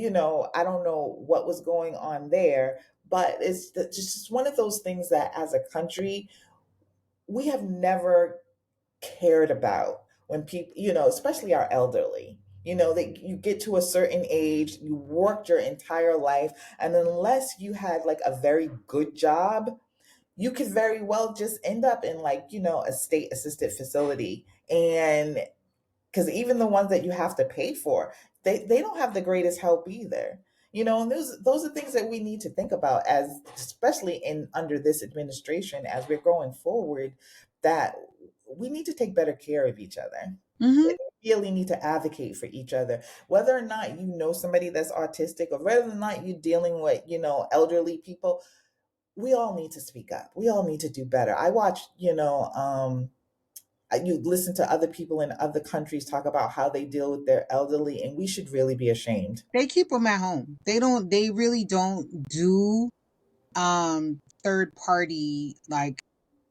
I don't know what was going on there, but it's just one of those things that as a country we have never cared about. When people, especially our elderly, that you get to a certain age, you worked your entire life, and unless you had like a very good job, you could very well just end up in like a state assisted facility. And because even the ones that you have to pay for, they don't have the greatest help either. And those are things that we need to think about, as especially in under this administration, as we're going forward, that we need to take better care of each other. Hmm. We really need to advocate for each other, whether or not you know somebody that's autistic, or whether or not you're dealing with elderly people. We all need to speak up. We all need to do better. I watch you listen to other people in other countries talk about how they deal with their elderly, and we should really be ashamed. They keep them at home. They don't. They really don't do third party like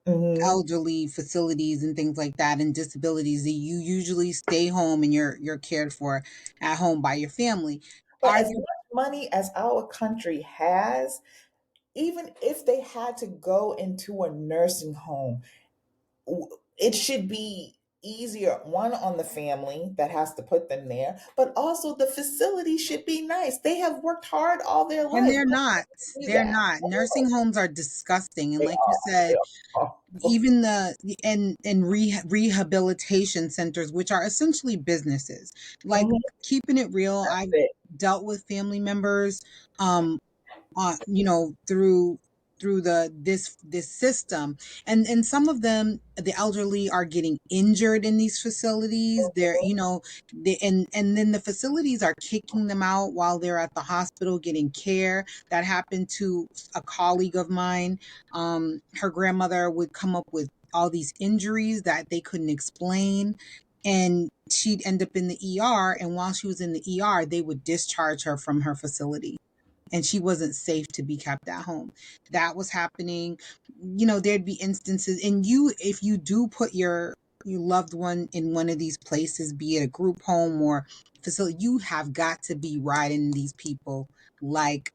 Hmm. elderly facilities and things like that and disabilities. That you usually stay home and you're cared for at home by your family. But Are as you? much money as our country has, even if they had to go into a nursing home, it should be easier, one, on the family that has to put them there, but also the facility should be nice. They have worked hard all their And life. they're not. Do They're that. not. Nursing homes are disgusting. And They like you are. They said, are. even the rehabilitation centers, which are essentially businesses, like Mhm. keeping it real, That's I've it. dealt with family members um through this system, and some of them, the elderly, are getting injured in these facilities. They're and then the facilities are kicking them out while they're at the hospital getting care. That happened to a colleague of mine. Her grandmother would come up with all these injuries that they couldn't explain, and she'd end up in the ER, and while she was in the ER they would discharge her from her facility, and she wasn't safe to be kept at home. That was happening. There'd be instances, and if you do put your loved one in one of these places, be it a group home or facility, you have got to be riding these people like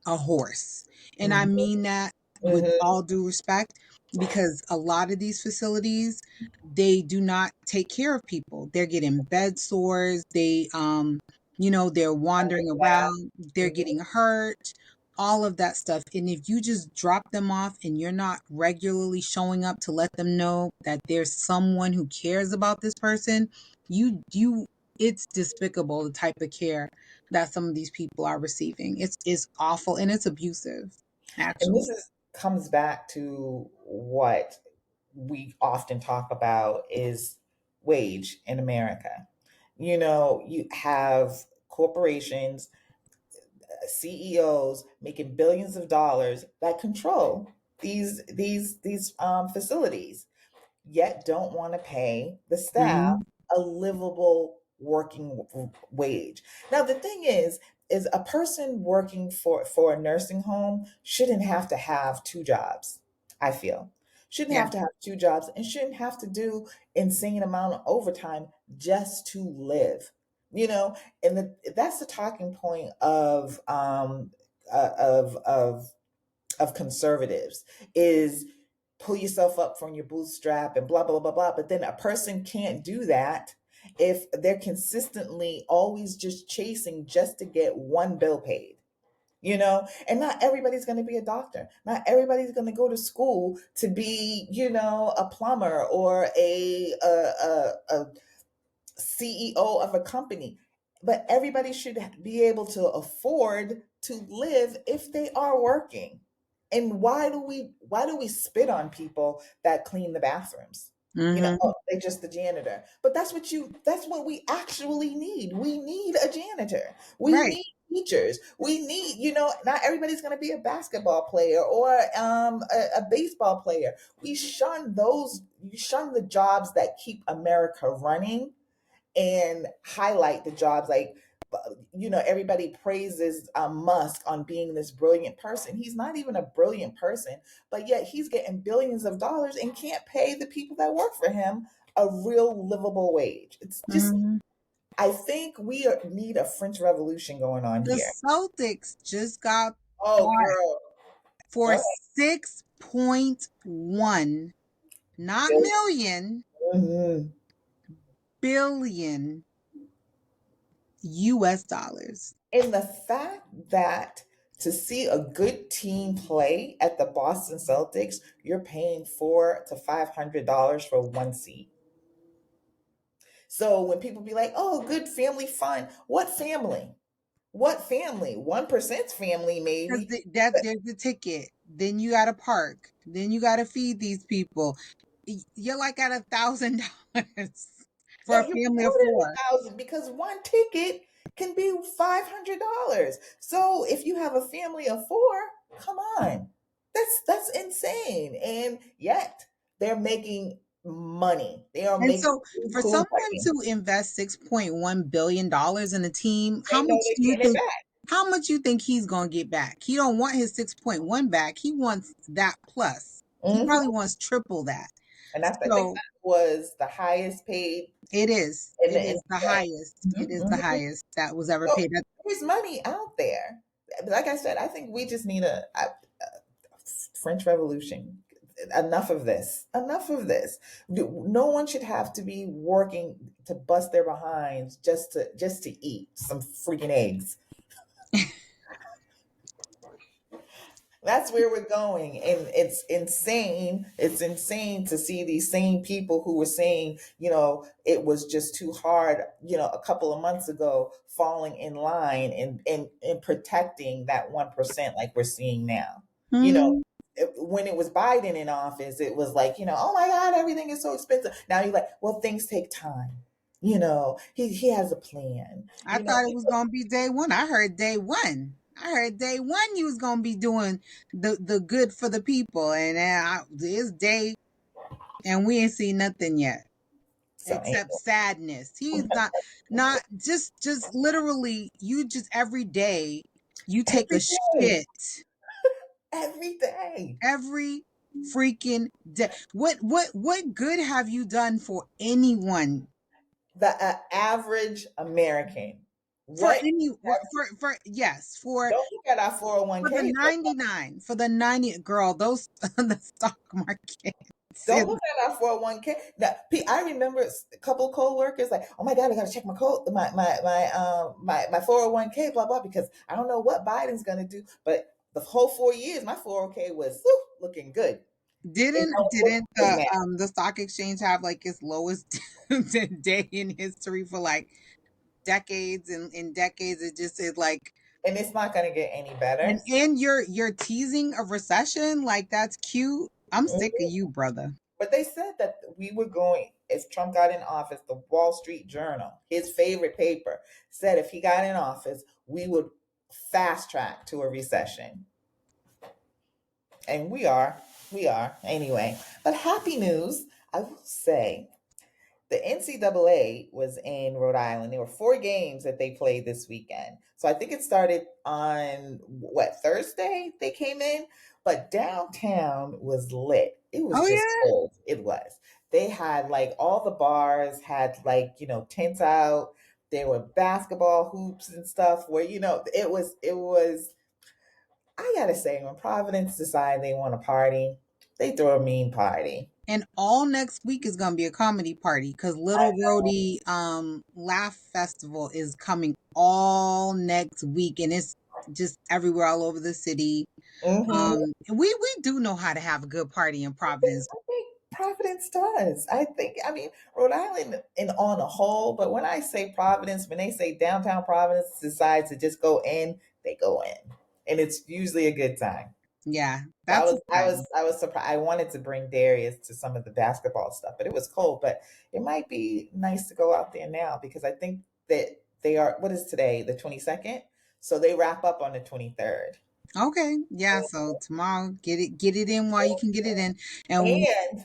a horse. And I Mhm. mean that with Mhm. all due respect, because a lot of these facilities, they do not take care of people. They're getting bed sores, they're wandering Understaffed. around, they're Mhm. getting hurt, all of that stuff. And if you just drop them off and you're not regularly showing up to let them know that there's someone who cares about this person, you it's despicable the type of care that some of these people are receiving. It's awful and it's abusive, And actually. this is comes back to what? we often talk about is wage in America. You know, you have corporations, CEOs making billions of dollars that control these facilities, yet don't want to pay the staff Mm-hmm. a livable working wage. Now the thing is a person working for a nursing home shouldn't have to have two jobs. I feel shouldn't Yeah. have to have two jobs and shouldn't have to do insane amount of overtime just to live. You know, and that's the talking point of uh, of of of conservatives is pull yourself up from your bootstrap and blah blah blah blah. But then a person can't do that if they're consistently always just chasing just to get one bill paid. You know, and not everybody's going to be a doctor. Not everybody's going to go to school to be, you know, a plumber or a CEO of a company, but everybody should be able to afford to live if they are working. And why do we spit on people that clean the bathrooms? You know, Mm-hmm. oh, they're just the janitor. But that's what we actually need. We need a janitor. We Right. need teachers. We need, you know, not everybody's going to be a basketball player or a baseball player. We shun the jobs that keep America running and highlight the jobs like, you know, everybody praises Musk on being this brilliant person. He's not even a brilliant person, but yet he's getting billions of dollars and can't pay the people that work for him a real livable wage. It's just, Mm-hmm. I think need a French Revolution going on The here. Celtics just got Oh bought girl, for go 6.1, not ahead. million, Mhm. billion US dollars. And the fact that to see a good team play at the Boston Celtics, you're paying $400 to $500 for one seat. So when people be like, "Oh, good family fun," what family? What family? 1%'s family, Because maybe. that But there's the ticket. Then you got to park. Then you got to feed these people. You're like at $1,000 for no, a you're family of more than four. 1,000 because one ticket can be $500. So if you have a family of four, come on, that's insane. And yet they're making money. They are And making so for cool someone money. to invest $6.1 billion in a team, They know they're getting it back. how much you think he's gonna get back? He don't want his 6.1 back. He wants that plus. He Hmm. probably wants triple that. And I think So that was the highest paid it is. in It the is the highest. It NBA. is the highest that was ever So paid. there's money out there. Like I said, I think we just need a French Revolution. Enough of this. Enough of this. No one should have to be working to bust their behinds just to eat some freaking eggs. That's where we're going, and it's insane. It's insane to see these same people who were saying, you know, it was just too hard, you know, a couple of months ago, falling in line and protecting that 1%, like we're seeing now. You know, Hmm. when it was Biden in office, it was like, you know, oh my God, everything is so expensive. Now you're like, well, things take time. You know, he has a plan. I You know, thought it was gonna be day one. I heard day one. I heard day one you was gonna be doing the good for the people, and it's day, and we ain't seen nothing yet so ain't except sadness. He's not just literally you just every day you take a every day, shit every day. every freaking day. What good have you done for anyone? The average American. For What any have, for yes don't look at our for the 401k. 99 for the 90 girl those the stock market Don't says look at our 401k. Now, I remember a couple co-workers like, oh my God, I gotta check my 401k, blah blah, because I don't know what Biden's gonna do. But the whole 4 years, my 401k was looking good. And now it's looking didn't good now. the stock exchange have like its lowest day in history for like decades and in decades it just is like And it's not gonna get any better. and you're teasing a recession like that's cute. I'm sick of Mhm. you, brother. But they said that we were going, if Trump got in office, the Wall Street Journal, his favorite paper, said if he got in office, we would fast track to a recession. And we are anyway. But happy news, I will say, the NCAA was in Rhode Island. There were 4 games that they played this weekend. So I think it started on what, Thursday they came in, but downtown was lit. It was Oh just yeah. cold. It was. They had like all the bars had like, tents out. There were basketball hoops and stuff where, it was I gotta say, when Providence decide they want to party, they throw a mean party. And all next week is gonna be a comedy party because I Little Rhodey Laugh Festival is coming all next week, and it's just everywhere all over the city. know. We do know how to have a good party in Providence. I think Providence does. I mean, Rhode Island in on a whole, but when I say Providence, when they say downtown Providence decides to just go in, they go in. And it's usually a good time. Yeah, So I that's was I was exciting. I was surprised. I wanted to bring Darius to some of the basketball stuff, but it was cold. But it might be nice to go out there now because I think that they are, what is today? The 22nd. So they wrap up on the 23rd. Okay, yeah. So tomorrow, get it in while you can get it in, and And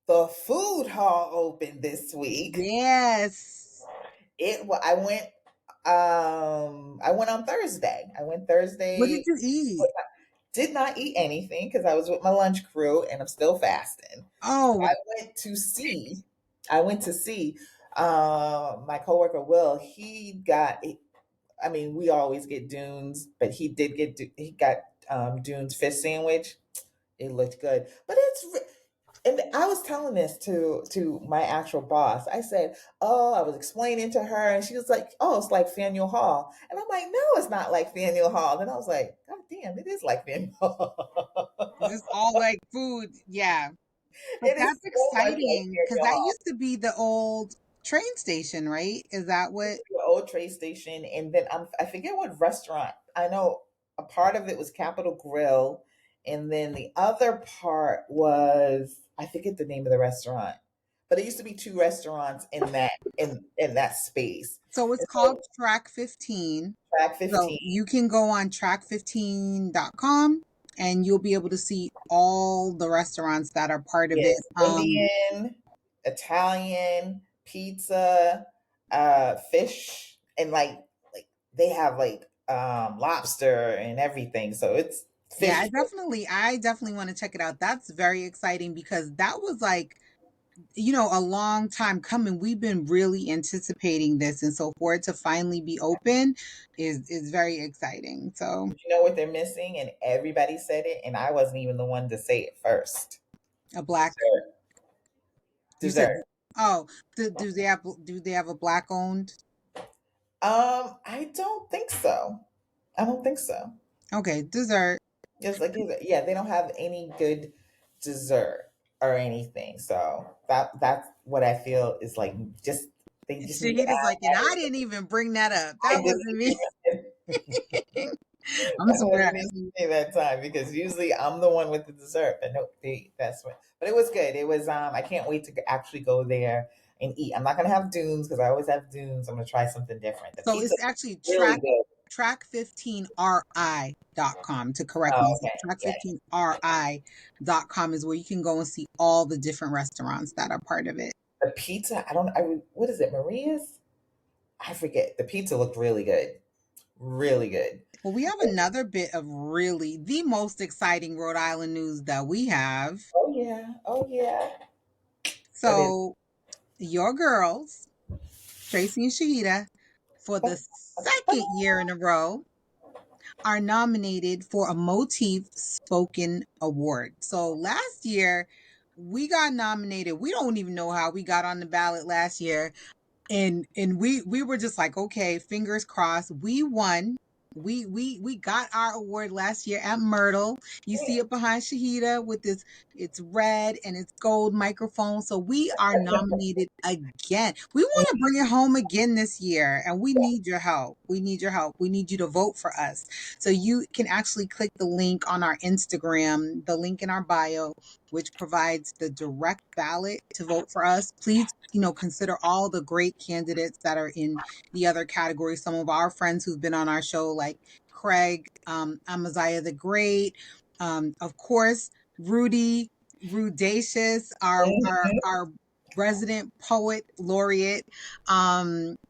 the food hall opened this week. yes. I went on Thursday. I went What did Thursday. you eat? Did not eat anything because I was with my lunch crew and I'm still fasting. So Oh, I went to see my coworker Will. I mean, we always get Dunes, but he got Dunes fish sandwich. It looked good, but and I was telling this to my actual boss. I said, "Oh," I was explaining to her, and she was like, "Oh, it's like Faneuil Hall," and I'm like, "No, it's not like Faneuil Hall." And I was like, "God damn, it is like Faneuil Hall. just all like food. Yeah. But It is that's so much like exciting because Faneuil that Hall." used to be the old train station, right? Is that Used what? to be an old train station, and then I forget what restaurant. I know a part of it was Capitol Grill, and then the other part was, I forget the name of the restaurant. But it used to be 2 restaurants in that space. So it's And called so Track 15. track So 15, you can go on track15.com and you'll be able to see all the restaurants that are part of it. yes, Indian, Italian, pizza, fish, and like they have like lobster and everything. So it's Yeah, fish. I definitely want to check it out. That's very exciting because that was like, a long time coming. We've been really anticipating this. And so for it to finally be open is very exciting. So You know what they're missing? And everybody said it, and I wasn't even the one to say it first. a black, Dessert. you said, Dessert. oh, do they have a black owned? I don't think so. I don't think so. Okay, dessert. Just like, yeah, they don't have any good dessert or anything. So that's what I feel is like, just they just need to Shahida's like, and I add. didn't even bring that up. I That didn't wasn't me. even I'm I wasn't surprised. even say that time because usually I'm the one with the dessert, but nope, that's what. But it was good. It was I can't wait to actually go there and eat. I'm not gonna have dunes because I always have dunes. I'm gonna try something different. The So pizza it's was actually really good. track15ri.com to correct Oh, me. So okay, yeah. track15ri.com is where you can go and see all the different restaurants that are part of it. The pizza, what is it, Maria's? I forget. The pizza looked really good. Really good. Well, we have another bit of really the most exciting Rhode Island news that we have. Oh yeah. Oh yeah. What is So your girls, Tracy and Shahida, for the second year in a row, are nominated for a Motif Spoken Award. So last year, we got nominated. We don't even know how we got on the ballot last year. And we were just like, okay, fingers crossed. We won. We got our award last year at Myrtle. You see it behind Shahida with this, it's red and it's gold microphone. So we are nominated again. We want to bring it home again this year, and we need your help. We need your help. We need you to vote for us. So you can actually click the link on our Instagram, the link in our bio, which provides the direct ballot to vote for us. Please, consider all the great candidates that are in the other categories. Some of our friends who've been on our show, like Craig, Amaziah the Great, of course, Rudy, Rudacious, our resident poet laureate.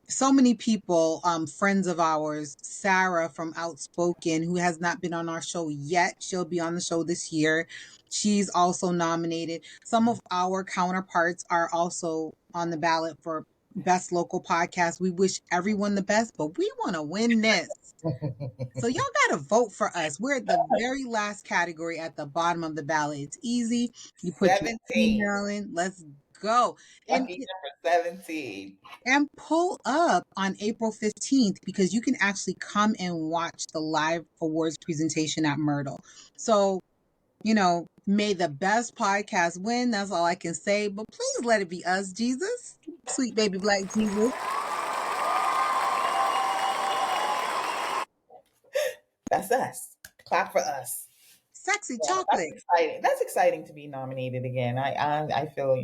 So many people, friends of ours, Sarah from Outspoken, who has not been on our show yet. She'll be on the show this year. She's also nominated. Some of our counterparts are also on the ballot for best local podcast. We wish everyone the best, but we want to win this. So y'all got to vote for us. We're at the very last category at the bottom of the ballot. It's easy. You put your 17. email in. Let's go. And Lucky number 17. and pull up on April 15th, because you can actually come and watch the live awards presentation at Myrtle. So, may the best podcast win. That's all I can say. But please let it be us, Jesus. Sweet baby black Jesus. That's us. Clap for us. Sexy Yeah, that's chocolate. exciting. That's exciting to be nominated again. I feel,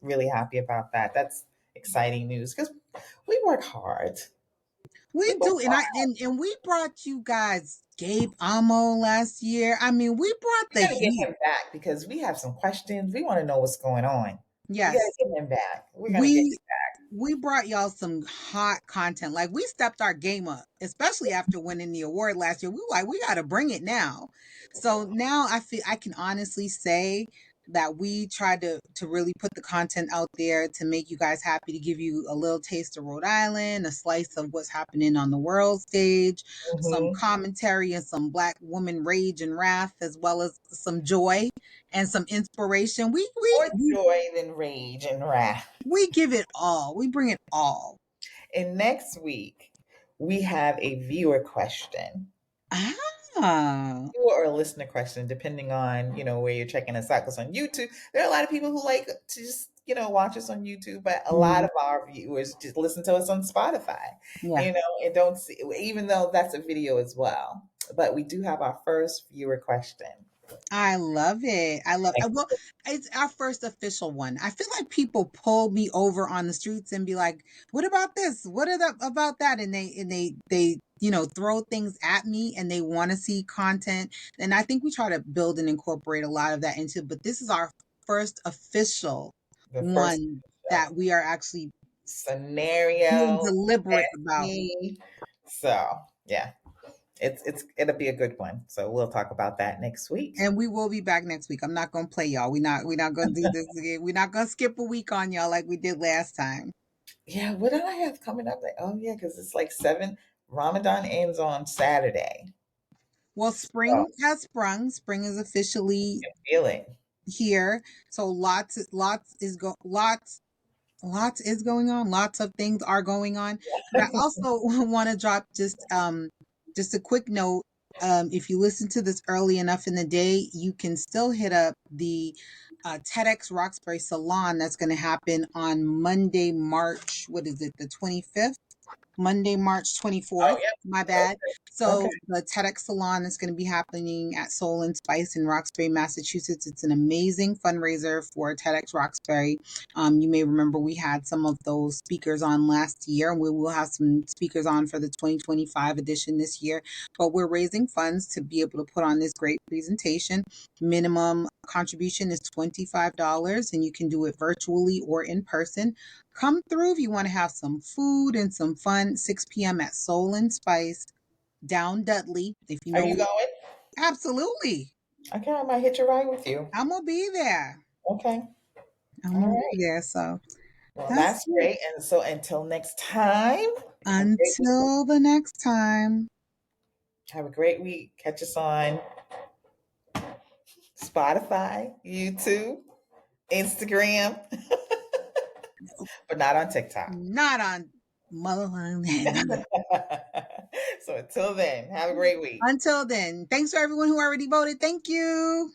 really happy about that. That's exciting news because we work hard. We We work do, and hard. and we brought you guys Gabe Amo last year. I mean, we brought We the got to get heat. him back because we have some questions. We want to know what's going on. We got to Yes, get him back. We're gonna get we you back. we brought y'all some hot content. Like, we stepped our game up, especially after winning the award last year. We were like, we got to bring it now. So now I feel I can honestly say that we tried to really put the content out there to make you guys happy, to give you a little taste of Rhode Island, a slice of what's happening on the world stage, some Hmm. commentary and some black woman rage and wrath, as well as some joy and some inspiration. We we More we, joy than rage and wrath. we give it all. We bring it all. And next week, we have a viewer question. Ah, Or a listener question, depending on where you're checking us out. Because on YouTube, there are a lot of people who like to just watch us on YouTube, but a lot mm, of our viewers just listen to us on Spotify. yeah. And don't see, even though that's a video as well. But we do have our first viewer question. I love it. I love Like, well, it's our first official one. I feel like people pull me over on the streets and be like, "What about this? What about that?" And they throw things at me, and they want to see content. And I think we try to build and incorporate a lot of that into. But this is our first official the first one that we are actually being scenario, deliberate about. SE. So yeah, it'll be a good one. So we'll talk about that next week. And we will be back next week. I'm not gonna play y'all. We're not gonna do this again. We're not gonna skip a week on y'all like we did last time. Yeah, what do I have coming up? Like, oh yeah, because it's like seven. Ramadan ends on Saturday. Well, So spring has sprung. Spring is officially feel it. here. So lots is going on. Lots of things are going on. But I also want to drop just a quick note. If you listen to this early enough in the day, you can still hit up the TEDx Roxbury Salon that's going to happen on Monday, March. What is it? The 25th. Monday, March Oh 24th. My yeah. bad. Okay. So the TEDx Salon is going to be happening at Soul and Spice in Roxbury, Massachusetts. It's an amazing fundraiser for TEDx Roxbury. You may remember we had some of those speakers on last year, and we will have some speakers on for the 2025 edition this year. But we're raising funds to be able to put on this great presentation. Minimum contribution is $25, and you can do it virtually or in person. Come through if you want to have some food and some fun. 6 p.m. at Soul and Spice, down Dudley. If you Are know, you going? absolutely. Okay, I might hitch a ride with you. I'm gonna be there. Okay. I'm All gonna right. be there. So Well, that's that's it. great. And so until next time, Until the next time. have a great week. Catch us on Spotify, YouTube, Instagram, but not on TikTok. Not on Motherland. So until then, have a great week. Until then, thanks to everyone who already voted. Thank you.